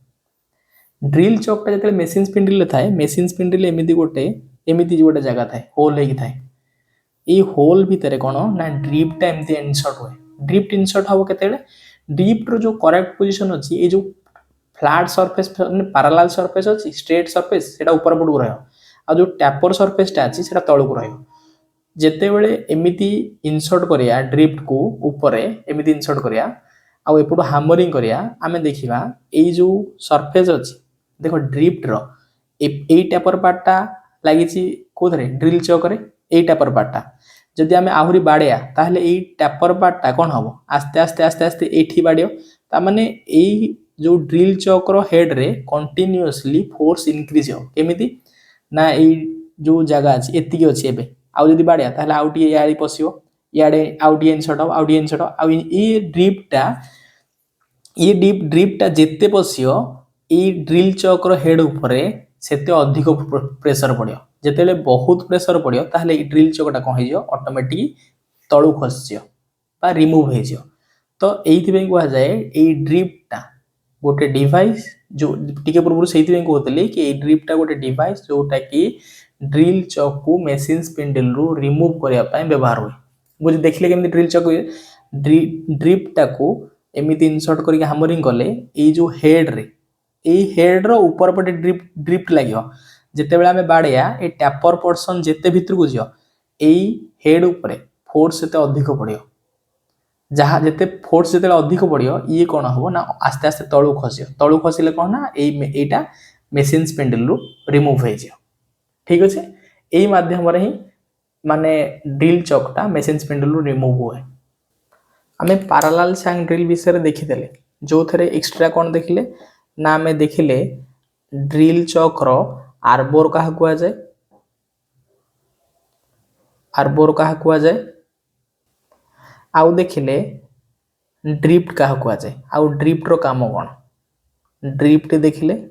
चकटा जो मेसीन स्पिंडल थाए मेसीन स्पिंडल एमती गोटे जगह थाए होल होगी थाए ये होल भितर कौन ना ड्रिफ्टा एमती इनसर्ट हुए ड्रिफ्ट इनसर्ट हम के ड्रिफ्ट जो करेक्ट पोजिशन अच्छी ये जो फ्लैट सरफेस पैरेलल सरफेस अच्छी स्ट्रेट सरफेस से ऊपर पटक रहा जो टैपर सरफेसटा अच्छी से तौक रते बड़े एमती इनसर्ट करिया ड्रिफ्ट को ऊपर एमती इनसर्ट करिया आउ एपटू हामरिंग करिया आमे देखिबा एई जो सरफेस अच्छी देखो ड्रिफ्ट रो ए टैपर पार्टा लगी कौन ड्रिल चक्रे ए टैपर पार्टा जदि आम आहरी बाड़िया ताहले ए टैपर पार्टा कौन हम आस्ते आस्ते आस्ते आस्ते एठी बाड़ियो तामाने ए जो ड्रिल चक्र हेड रे कंटिन्यूअसली फोर्स इंक्रीज हो केमिति ना ए जो जगह अच्छी एतिक अच्छी एबे आउ जदि बाड़िया ताहले आउ टी याडी पसियो याडे आउ टी इनसर्ट हो आउ टी इनसर्ट हो आउ ए ड्रिफ्टा जेते पसियो ये ड्रिल चक्र हेड उपरे सेते अधिक प्रेशर पड़ियो जेतेले बहुत प्रेशर पड़ियो ताहले ये ड्रिल चकटा कौन हो ऑटोमेटिक तळु खसजियो बा रिमूव हो तो एइथि कह जाए ये ड्रिफ्टा गोटे डिवाइस जो टिके पूर्व से कहते कि ड्रिफ्टा गोटे डिवाइस जोटा कि ड्रिल चक को मेसीन स्पिंडल रु रिमूव करने व्यवहार हुए बुझे देखिले केमती ड्रिल चक ड्रिफ्टा को एमती इनसर्ट करके हामरिंग कले ये जो हेड रे हेड रो ऊपर पटे ड्रिफ्ट लगे जिते बेले आमे बाड़िया ए टैपर पोर्शन जेते भितर को जियो एई हेड ऊपर फोर्स सेते अधिक पड़ियो जहाँ जिते फोर्स जिते अधिक पड़ियो ये कौन हम ना आस्ते आस्ते तळु खसिले कौन ना एटा मेसीन स्पिंडल रु रिमूव हो ठीक अच्छे यही मध्यम ही माने ड्रिल चकटा मेसीन स्पिंडल रु रिमूव हुए आम पैरेलल सांग ड्रिल विषय देखीदे जो थे एक्सट्रा कौन देखिले ना आम देखिले ड्रिल चक्र आर्बर क्या कह जाए आउ देखिले ड्रिफ्ट क्या कह जाए आउ ड्रिफ्ट रो काम कौन ड्रिफ्ट देखिले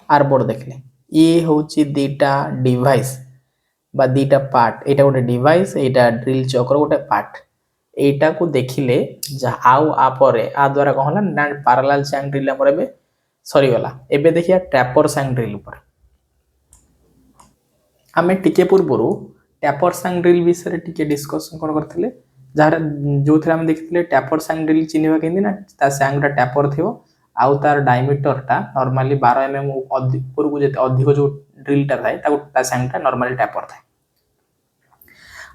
आर्बर देखिले ये हूँ दीटा डिवाइस बा दीटा पार्ट एटा गोटे डिवाइस एटा ड्रिल चक्र गोटे पार्ट এইটা को देखिले आउ आपरे आ द्वारा कौन होला ना पैरेलल सैंग ड्रिल हमर एबे सरी गला। एबे देखिया टैपर सैंग ड्रिल ऊपर आमे टिके पूर्वरु टैपर सैंग ड्रिल विषय टिके डिस्कशन कोन करथिले जार जो थे आमे देखिथिले टैपर सैंग ड्रिल चिन्हवा केंदी ना ता सैंगटा टैपर थियो आउ तार डायमीटर टा नॉर्मली 12 एमएम ऊपर को जेते अधिक जो ड्रिल टा थाए ता सैंगटा नॉर्मली टैपर थाए।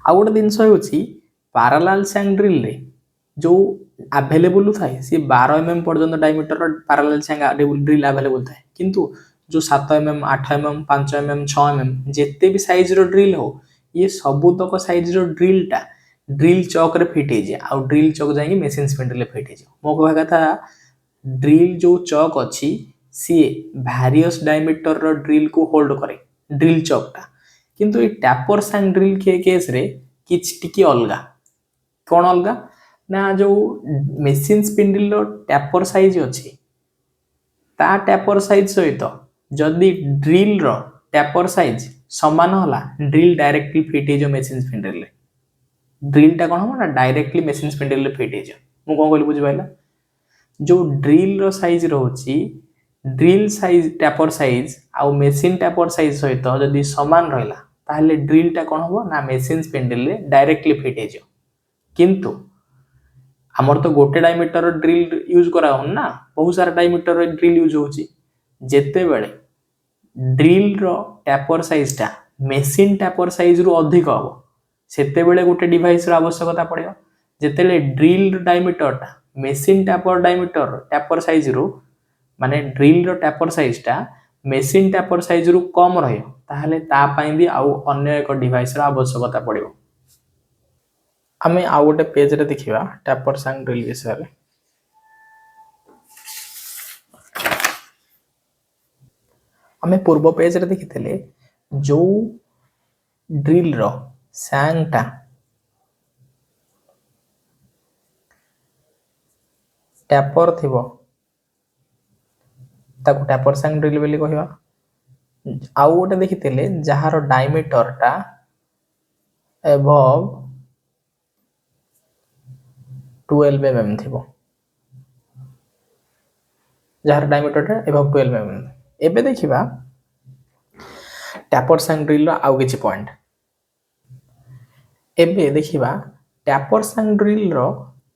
आ गोटे जिनस होची पैरेलल सैंग ड्रिल रे जो अवेलेबल थाए सी 12 एमएम पर्यंत डायमीटर पैरेलल सैंग ड्रिल अवेलेबल थाए किंतु जो 7 एमएम 8 एमएम 5 एमएम 6 एमएम जिते भी साइज रो ड्रिल हो ये सबुतक साइज रो ड्रिल टा ड्रिल चौक रे फिट हे जे आ ड्रिल चौक जाई मशीन स्पिंडल रे फिट हे जे मो कहवा कथा ड्रिल जो चौक अछि सी वेरियस डायमीटर रो ड्रिल को होल्ड करे ड्रिल चौक टा किंतु ए टैपर सैंग ड्रिल के केस रे किछ टिके अलगा कोन अलगा ना जो मशीन स्पिंडल रो टैपर साइज अछि ता टैपर साइज सहित जदि ड्रिल रो टैपर साइज समान होला ड्रिल डायरेक्टली फिट हे जो मशीन स्पिंडल रे ड्रिल टा कोन हो ना डायरेक्टली मशीन स्पिंडल रे फिट हे जो मु कोन कहली बुझि पाइला जो ड्रिल रो साइज रहउची ड्रिल साइज टैपर साइज आ मशीन टैपर साइज सहित जदि समान रहला ताहले ड्रिल टा कोन हो ना मशीन स्पिंडल रे डायरेक्टली फिट हे जो किंतु हमर तो गोटे डायमीटर ड्रिल यूज करा हो ना बहुत सारा डायमीटर ड्रिल यूज होची जेते बेले ड्रिल रो टैपर साइज टा मशीन टैपर साइज रु अधिक हो सेते बेले गोटे डिवाइस रो आवश्यकता पड़ियो जेतेले ड्रिल डायमीटर टा मशीन टैपर साइज रु माने ड्रिल रो टैपर साइज टा मशीन टैपर साइज रु कम रहियो ताहले ता पई भी आउ अन्य एक डिवाइस रो आवश्यकता पड़ियो। आमे आउ गोटे पेज रे देखिबा टैपर सैंग ड्रिल विषय रे आमे पूर्व पेज रे देखिथिले जो ड्रिल रो सैंग टा टैपर थिबो ताको टैपर सैंग ड्रिल बोली कहबा आउ गोटे देखिथिले जहार डायमीटर टा एबव 12 एमएम थिबो जहार डायमीटर टा एबव 12 एमएम एबे देखिबा टैपर सैंग ड्रिल रो आउ किछि पॉइंट एबे देखिबा टैपर सैंग ड्रिल रो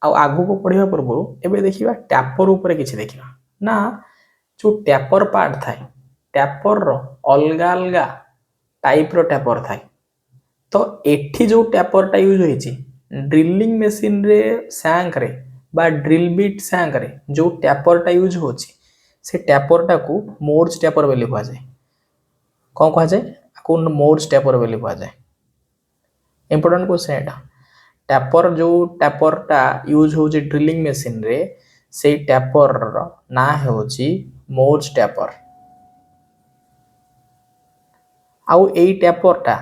आउ आगु को पढिबा पूर्व एबे देखिबा टैपर ऊपर किछि देखिबा ना जो टैपर पार्ट थाए टैपर रो अलगा अलगा टाइप रो टैपर थाए तो एठी जो टैपर टा यूज होईची ड्रिलिंग मशीन रे सैंक रे बा ड्रिल बिट सैंक रे जो टैपर टा यूज होची से टैपर टा को मोर्ज टैपर बोली कहा जाय कोन कहा जाय को मोर्ज टैपर बोली कहा जाय इंपोर्टेंट क्वेश्चन एटा टैपर टा यूज होची ड्रिलिंग मशीन रे से टैपर रो ना होची मोर्ज टैपर आउ एई टैपर टा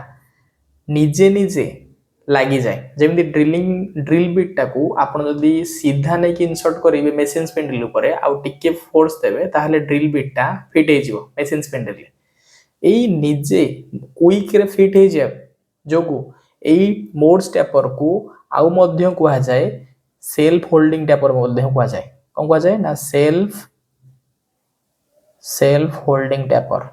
निजे निजे लागी जाए जेमि ड्रिल बिट टा को आपण जदी सीधा नै कि इंसर्ट करिवे मशीन स्पिंडल ऊपर आउ टिके फोर्स देबे ताहले ड्रिल बिट टा फिट हे जिवो मशीन स्पिंडल रे एई निजे क्विक रे फिट हे जे जोगु एई मोर्ज टैपर को आउ मध्य कुआ जाए सेल्फ होल्डिंग टैपर मध्य कुआ जाए कोन कुआ जाए ना सेल्फ होल्डिंग टैपर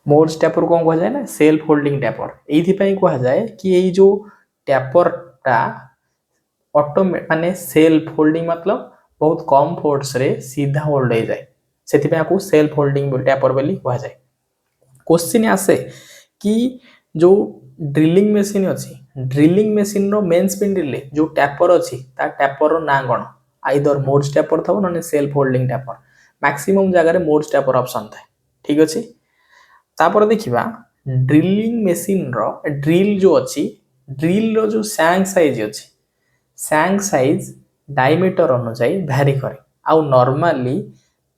मोर्ज टैपर को कहा जाए ना सेल्फ होल्डिंग टैपर एथि पई कहा जाए कि एई जो टैपर टा ऑटोमेटिक माने सेल्फ होल्डिंग मतलब बहुत कम फोर्स रे सीधा होल्ड हो जाए सेथि पई आकू सेल्फ होल्डिंग टैपर बोली कहा जाए। क्वेश्चन आसे कि जो ड्रिलिंग मशीन अछि ड्रिलिंग मशीन रो मेन स्पिंडल रे जो टैपर अछि ता टैपर रो ना कोन आइदर मोर्ज टैपर थबो नने सेल्फ होल्डिंग टैपर मैक्सिमम जगह रे मोर्ज टैपर ऑप्शन थाए ठीक अछि। तापर देखिबा ड्रिलिंग मशीन रो ड्रिल जो अछि ड्रिल रो जो सैंग साइज अछि सैंग साइज डायमीटर अनुसार भ्यारी करे आउ नॉर्मली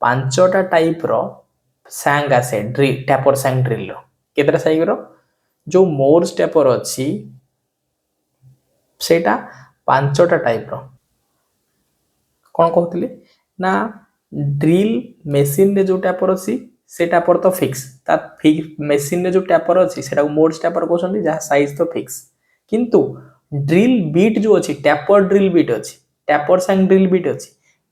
पांचटा टाइप रो सैंग आसे ड्रिल टैपर सैंग ड्रिल रो केतरा साइज रो जो मोर्ज टैपर अछि सेटा पांचटा टाइप रो कोन कहतली ना ड्रिल मेसीन रे जो टैपर अच्छी से टैपर तो फिक्स ता मेसीन रे जो टैपर अच्छी से मोड्स टैपर कहते जहाँ साइज तो फिक्स किंतु ड्रिल बीट जो अच्छी टैपर ड्रिल बीट अच्छी टैपर सांग ड्रिल बीट अच्छी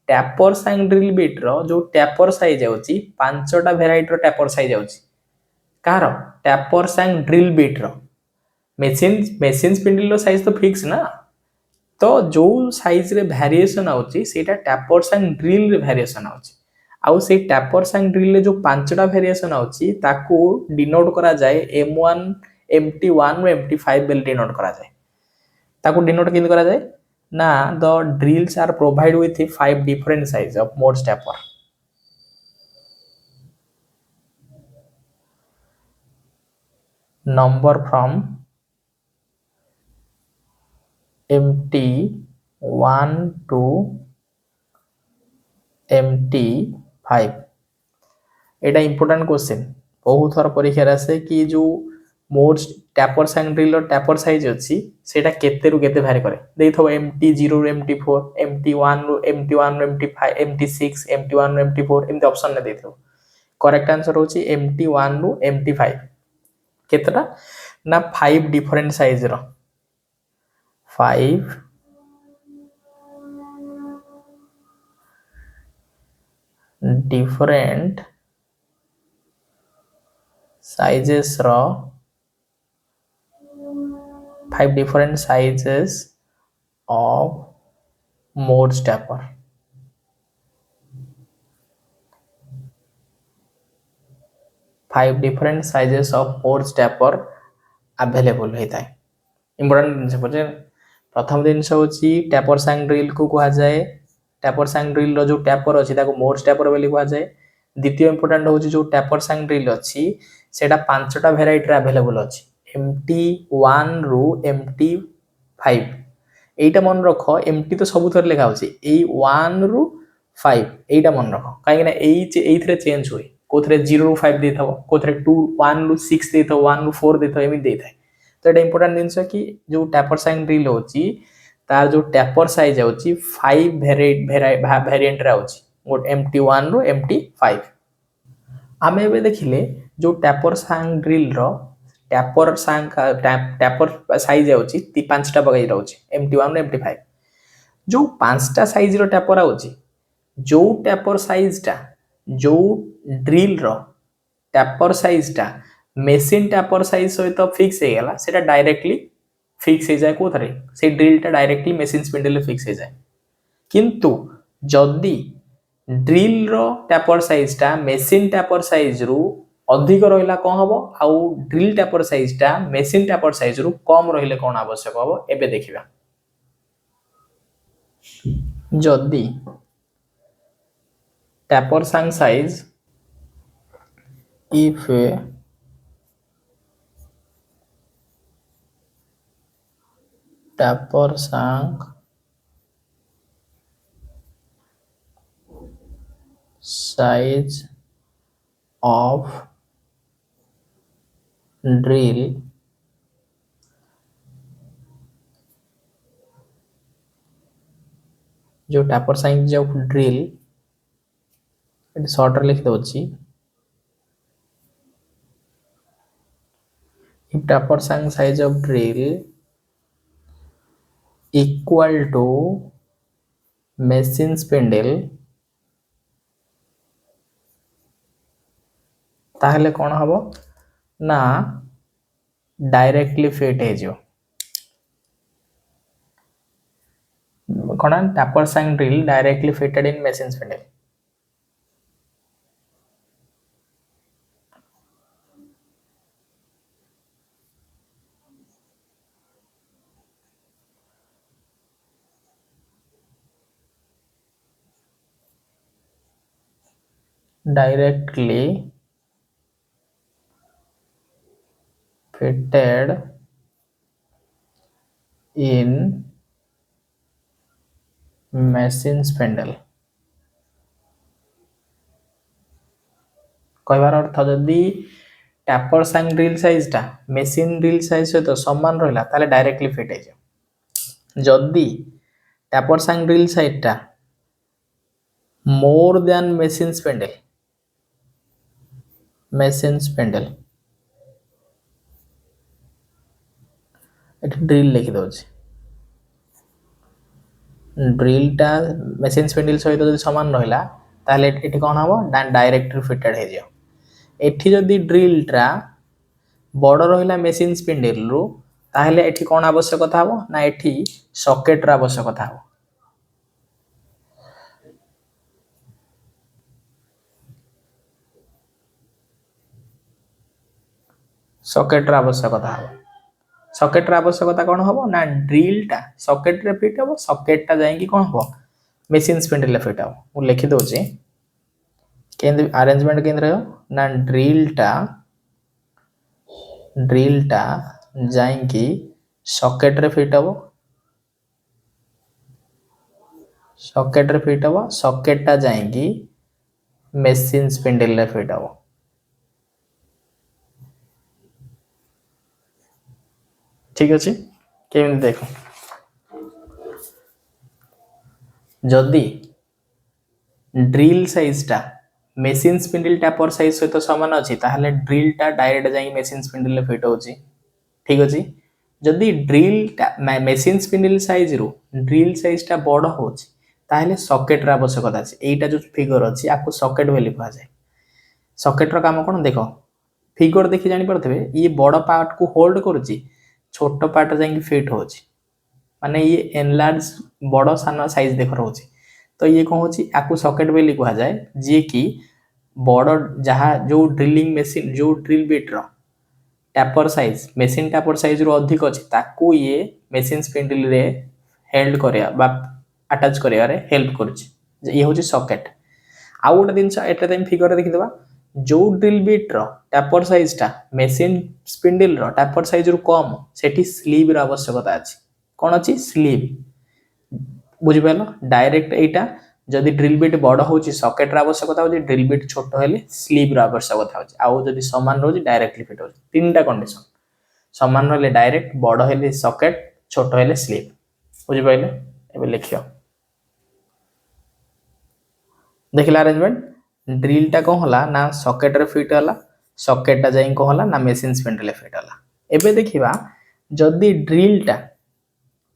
टैपर सांग ड्रिल बीट रो जो टैपर साइज आउची पांचटा भेराइटी रो टैपर साइज आउची कार टैपर सांग ड्रिल बीट रो मेसीन मेसीन स्पिंडल रो साइज तो फिक्स ना तो जो साइज रे वेरिएशन आउची सेटा टैपर सांग ड्रिल रे वेरिएशन आउची आउ से टैपर सांग ड्रिल रे जो पांचटा वेरिएशन आउची ताकू डिनोट करा जाए M1 MT1 MT5 bell denote करा जाए ताकू डिनोट केंद करा जाए ना the drills are provide with 5 different size of मोड taper number from MT1 to MT5 Etah important question बहुत थर परीक्षा आसे कि जो मोर टैपर सांग ड्रिल टैपर साइज अच्छी सेटा केते रु केते भारी करे देथो MT0 ରୁ MT4 MT1 ରୁ MT1 ରୁ MT5 MT6 MT1 ରୁ MT4 एमती ऑप्शन ने देथो करेक्ट आंसर होची MT1 ରୁ MT5 केतटा ना 5 different size row 5 different sizes row 5 different sizes of modes stepper 5 different sizes of modes stepper available होता है इंपोर्टेंट जिनस पचे प्रथम जिनस होची टैपर सांग ड्रिल को कहा जाए टैपर सांग ड्रिल रो जो टैपर अछि ताको मोड स्टैपर बोली कहा जाए द्वितीय इंपोर्टेंट होची जो टैपर सांग ड्रिल अछि सेटा पांचटा वेराइटी रे अवेलेबल अछि MT1 ରୁ MT5 एटा मन रख MT तो सब थर लिखा होची ए 1 ରୁ 5 एटा मन रख काहे ना एइथरे चेंज होई कोथरे 0 ରୁ 5 देथव कोथरे 2 1 ରୁ 6 देथव 1 ରୁ 4 देथव एमि देथाय तो एटा इंपोर्टेंट जिंस कि जो टैपर सांग ड्रिल होची तार जो टैपर साइज होची 5 वेरिएंट रे होची MT1 ରୁ MT5 आमे एबे देखिले जो टैपर सांग ड्रिल रो टैपर सांग टैपर साइज आउची ती पांचटा बगाई रहउची MT1 ରୁ MT5 जो पांचटा साइज रो टैपर आउची जो टैपर साइज टा जो ड्रिल रो टैपर साइज टा मेसिन टैपर साइज सहित फिक्स हे गेला सेटा डायरेक्टली फिक्स हे जाय कोथरे से ड्रिल टा डायरेक्टली मेसिन स्पिंडल रे फिक्स हे जाय किंतु जदी ड्रिल रो टैपर साइज टा मेसिन टैपर साइज रु अधिक रहिला कोन हबो आउ ड्रिल टैपर साइज टा मेसिन टैपर साइज रु कम रहिले कोन आवश्यक हबो एबे देखिबा जदी टैपर सांग साइज if टैपर सांग size of drill जो tapper size of drill short लिख दोची if टैपर सांग size of drill equal to machine spindle ताहले कौन हबो ना डायरेक्टली फिट हे जो कौन टैपर सांग drill directly fitted in machine spindle directly fitted in machine spindle कहबार अर्थ जदि टैपर सांग ड्रिल साइज टा मेसिन ड्रिल साइज सहित समान रहिला ताले डायरेक्टली फिट हे जा जदि टैपर सांग ड्रिल साइज टा more than machine spindle at drill लिखि दउछि ड्रिलटा मेसिन स्पेंडल सहित जदि समान रहिला ताहले एठी कोन हबो डायरेक्टली फिटेड हे जियो एठी जदि ड्रिलटा बड़ रहिला मेसिन स्पेंडल रु ताहले एठी कोन आवश्यकता हबो ना एठी सॉकेट रा आवश्यकता हबो सॉकेट रा आवश्यकता हबो सॉकेट रा आवश्यकता कोन हबो ना ड्रिलटा सॉकेट रे फिट हबो सॉकेटटा जाई कि कोन हबो मेसिन स्पेंडल रे फिट हबो मु लिखि दउछि केंद्र अरेंजमेंट केंद्र ना ड्रिलटा जाई कि सॉकेट रे फिट हबो सॉकेटटा जाई कि मेसिन स्पेंडल रे फिट हबो ठीक अछि केमि देखो जदि ड्रिल साइजटा मेसिन स्पिंडल टैपर साइज सहित समान अछि ताहले ड्रिलटा डायरेक्ट जाई मेसिन स्पिंडल रे फिट होछि ठीक अछि जदि ड्रिल मेसिन स्पिंडल साइज रु ड्रिल साइजटा बड़ होछि ताहले सॉकेट रा आवश्यकता अछि एटा जो फिगर अछि आकु सॉकेट बोली कहा जाय सॉकेट रो काम कोन देखो फिगर देखि जानि परथबे ये बड़ पार्ट को होल्ड करूछि छोट पार्ट जाई फिट होछि माने ये एनलार्ज बड़ सान साइज देख रहउछि तो ये कौन होछि आकु सॉकेट बोली कहा जाय जे कि बड़ जहा जो ड्रिलिंग मशीन जो ड्रिल बिट रो taper size machine taper size रो अधिक अछि ताकू ये मशीन स्पिंडल रे हेल्ड करिया बा अटैच करिया रे हेल्प करछि ये होछि सॉकेट आउ गोटे दिन एटा टाइम फिगर रे देखि देबा जो ड्रिल बिट रो टैपर साइज टा मशीन स्पिंडल रो टैपर साइज रो कम सेठी स्लीव रो आवश्यकता अछि कोन अछि स्लीव बुझि पालो डायरेक्ट एटा जदि ड्रिल बिट बड़ होछि सॉकेट रा आवश्यकता होछि ड्रिल बिट छोट हेले स्लीव रा आवश्यकता होछि आउ जदि समान रहछि डायरेक्टली फिट होछि तीनटा कंडीशन समान रहले डायरेक्ट बड़ हेले सॉकेट छोट हेले स्लीव बुझि पाइले एबे लिखियो देखिला अरेंजमेंट ड्रिल टा कोन होला ना सॉकेट रे फिट होला सॉकेट टा जाई कोन होला ना मशीन स्पिंडल रे फिट होला एबे देखिबा जदि ड्रिल टा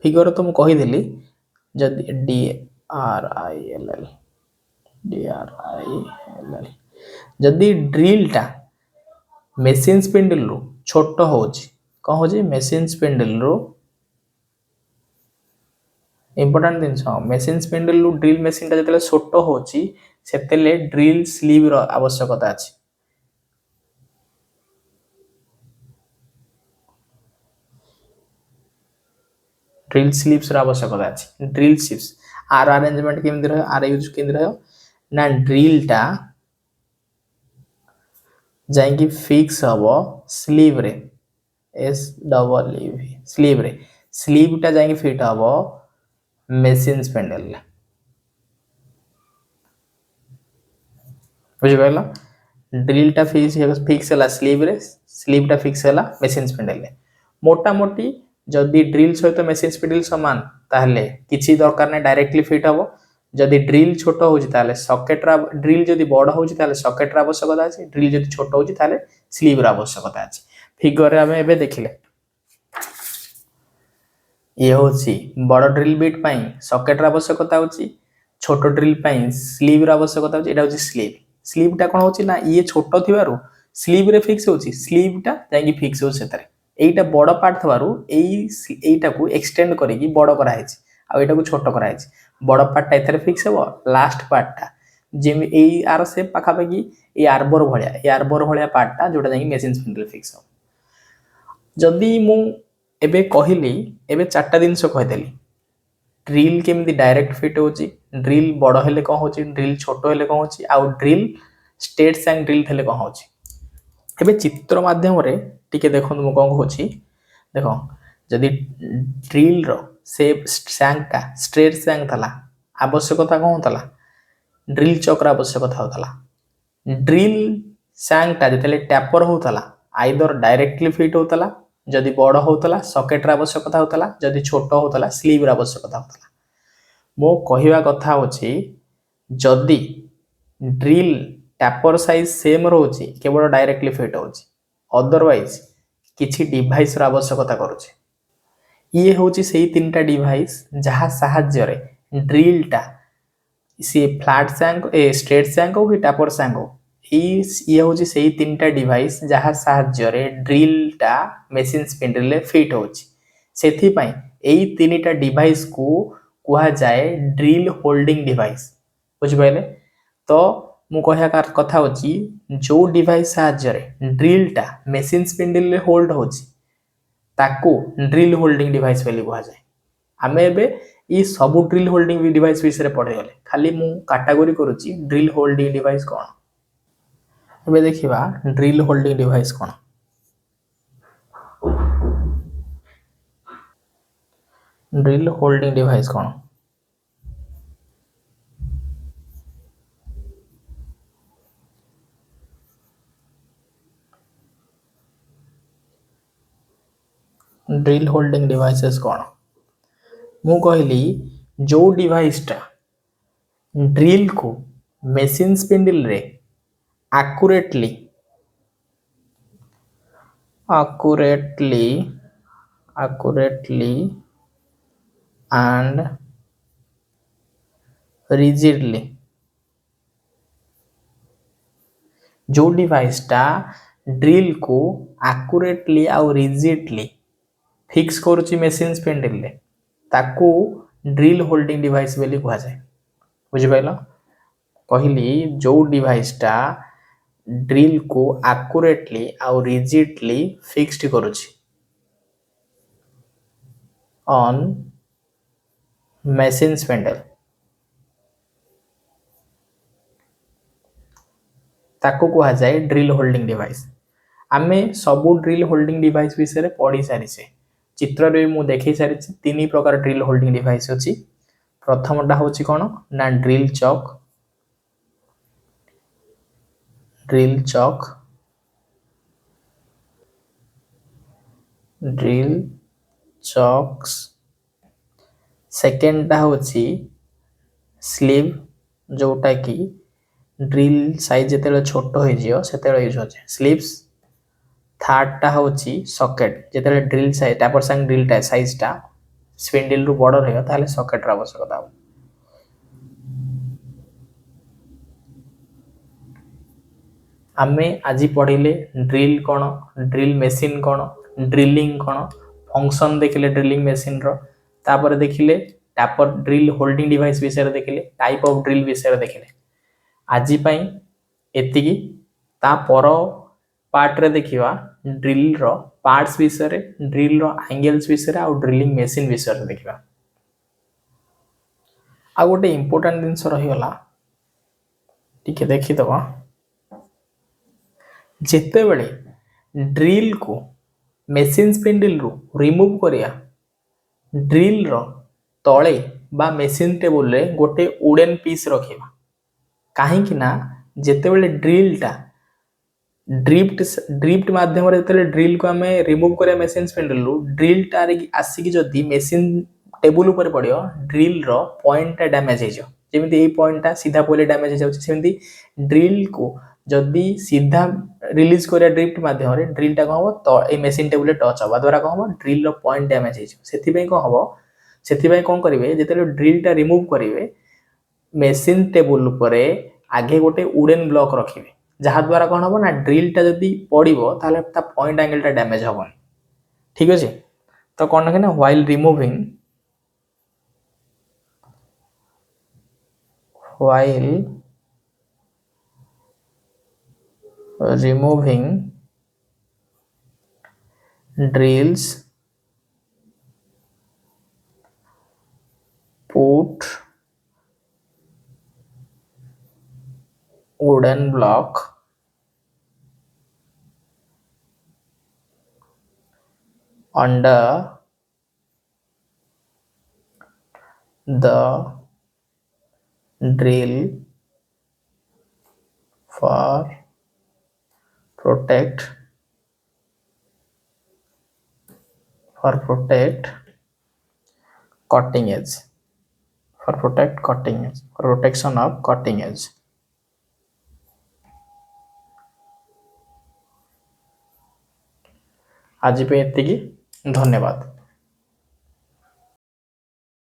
फिगर तो मु कहि देली जदि D R I L L जदि ड्रिल टा मशीन स्पिंडल रो छोट होछि कोन होछि मशीन स्पिंडल रो इंपोर्टेंट दिन मशीन स्पिंडल रो ड्रिल मशीन टा जतले छोट होछि सेतेले ड्रिल स्लीव रो आवश्यकता अछि ड्रिल स्लीव्स रो आवश्यकता अछि ड्रिल स्लीव्स आर अरेंजमेंट केमि रहे आर यूज केमि रहे ना ड्रिल टा जाई फिक्स हबो स्लीव रे S double E V sleeve टा जाई फिट हबो मशीन स्पिंडल ले बुझि पाइला ड्रिल टा फिक्स हला स्लीव टा फिक्स हला मशीन स्पिंडल ले मोटा मोटी जदि ड्रिल सहित मशीन स्पिंडल समान ताहले किछि दरकार नै डायरेक्टली फिट हबो जदि ड्रिल छोट होछि ताले सॉकेट रा ड्रिल जदि बड़ होछि ताले सॉकेट रा आवश्यकता अछि ड्रिल जदि छोट होछि ताले स्लीव रा आवश्यकता अछि फिगर रे हमें एबे देखिले ये होछि बड़ ड्रिल बिट पई सॉकेट रा आवश्यकता होछि छोट ड्रिल पई स्लीव रा आवश्यकता होछि एटा होछि स्लीव टा कोन होछि ना ये छोट थिबारु स्लीव रे फिक्स होछि स्लीव टा जाई फिक्स होछि सेतरे एटा बड़ पार्ट थबारु एटा को एक्सटेंड करी कि बड़ करा हैछि आ एटा को छोट करा हैछि बड़ पार्ट टा एथरे फिक्स हेबो लास्ट पार्ट टा जेमि एई आर से पाखा पाखी ए आर्बर भलिया पार्ट टा जोटा जाई मशीन स्पिंडल फिक्स हो जदि मु एबे कहिली एबे चारटा दिन से कहि देली ड्रिल केमि डायरेक्ट फिट होछि ड्रिल बड़ हेले कोन होछि ड्रिल छोट हेले कोन होछि आ ड्रिल स्ट्रेट सैंग ड्रिल हेले कोन होछि एबे चित्र माध्यम रे टिके देखन मु कोन होछि देखो जदि ड्रिल रो शेप सैंग का स्ट्रेट सैंग थला आवश्यकता कोन थला ड्रिल चक्र आवश्यकता होतला ड्रिल सैंग टा जतले टैपर होतला आइदर डायरेक्टली फिट होतला जदि बड़ होतला सॉकेट रा आवश्यकता होतला जदि छोट होतला स्लीव रा आवश्यकता होतला मो कहिवा कथा होछि जदि ड्रिल टैपर साइज सेम रोचे केवल डायरेक्टली फिट होची अदरवाइज किछि डिवाइस रो आवश्यकता करूचे ये होची सेही तीनटा डिवाइस जहा साहाय्य रे ड्रिल टा सी फ्लैट सैंक ए स्ट्रेट सैंक हो कि टैपर सैंक हो ये होची सेही तीनटा डिवाइस जहा साहाय्य रे ड्रिल टा मशीन स्पिंडल ले फिट होची सेथि पई एई तीनटा डिवाइस को कुहा जाए ड्रिल होल्डिंग डिवाइस बुझ पाइले तो मु कहया कथा होची जो डिवाइस साहाय्य रे ड्रिल टा मशीन स्पिंडल ले होल्ड होची ताको ड्रिल होल्डिंग डिवाइस बोली कुहा जाए आमे एबे ई सब ड्रिल होल्डिंग डिवाइस विषय पढ़े गले खाली मु कैटेगरी करूची ड्रिल होल्डिंग डिवाइस कोन एबे देखिबा ड्रिल होल्डिंग डिवाइस कोन ड्रिल होल्डिंग डिवाइस कोन ड्रिल होल्डिंग डिवाइसेस कोन मु कहली जो डिवाइस टा ड्रिल को मशीन स्पिंडल रे accurately and rigidly जो डिवाइस टा ड्रिल को accurately आउ rigidly फिक्स करूची मशीन स्पिंडल रे ताको ड्रिल होल्डिंग डिवाइस बोली कुहा जाए बुझि पाइलो कहली जो डिवाइस टा ड्रिल को accurately आउ rigidly फिक्स्ड करूची ऑन मशीन स्पिंडल ताको कुहा जाए ड्रिल होल्डिंग डिवाइस आमे सबु ड्रिल होल्डिंग डिवाइस विषय पढ़ी सारी से चित्र रे मु देखै सारी तीन प्रकार ड्रिल होल्डिंग डिवाइस अछि प्रथमटा होची कोन ना ड्रिल चॉक्स सेकेंड टा होची स्लीव जोटा की ड्रिल साइज जेते छोट हो जियो सेते यूज होचे स्लीव्स थर्ड टा होची सॉकेट जेते ड्रिल साइज टैपर संग ड्रिल टा साइज टा स्पिंडल रु बड़ रहयो ताले सॉकेट रा आवश्यकता हो आमे आज पढ़िले ड्रिल कोन ड्रिल मशीन कोन ड्रिलिंग कोन फंक्शन देखिले ड्रिलिंग मशीन रो तापर देखिले टैपर ड्रिल होल्डिंग डिवाइस विषय देखिले टाइप ऑफ ड्रिल विषय देखिले आज पई एतिकी ता पर पार्ट रे देखिवा ड्रिल रो पार्ट्स विषय रे ड्रिल रो एंगल्स विषय रे आ ड्रिलिंग मशीन विषय रे देखिवा आ गोटे इंपोर्टेंट जिंस रही गला ठीक है देखि दबा जेते बेले ड्रिल को मशीन स्पिंडल रु रिमूव करिया ड्रिल रो तळे बा मशीन टेबल रे गोटे वुडन पीस रखिबा काहे कि ना जेते बेले ड्रिल टा ड्रिफ्ट माध्यम रे जेते ड्रिल को हमें रिमूव करिया मशीन स्पिंडल रु ड्रिल टा रे आसी कि जदी मशीन टेबल ऊपर पड़ियो ड्रिल रो पॉइंट टा डैमेज हे जो जेमिति ए पॉइंट टा सीधा पहिले डैमेज हे जाउछि सेमिति ड्रिल को जदी सीधा रिलीज करिया ड्रिफ्ट माध्यम रे ड्रिल टा कहबो तो ए मशीन टेबल टच हवा द्वारा कहबो ड्रिल रो पॉइंट डैमेज हे जो सेति पई कहबो सेति पई कोन करिवे जेते ड्रिल टा रिमूव करिवे मशीन टेबल ऊपर आगे गोटे वुडन ब्लॉक रखिवे जहा द्वारा कोन हबो ना ड्रिल टा जदी पड़िबो ताले ता पॉइंट एंगल टा डैमेज हबो ठीक अछि तो कोन ना while removing drills put wooden block under the drill for protect cutting edge for protect cutting edge, for protection of cutting edge. ଆଜି ପାଇଁ ଏତିକି, ଧନ୍ୟବାଦ।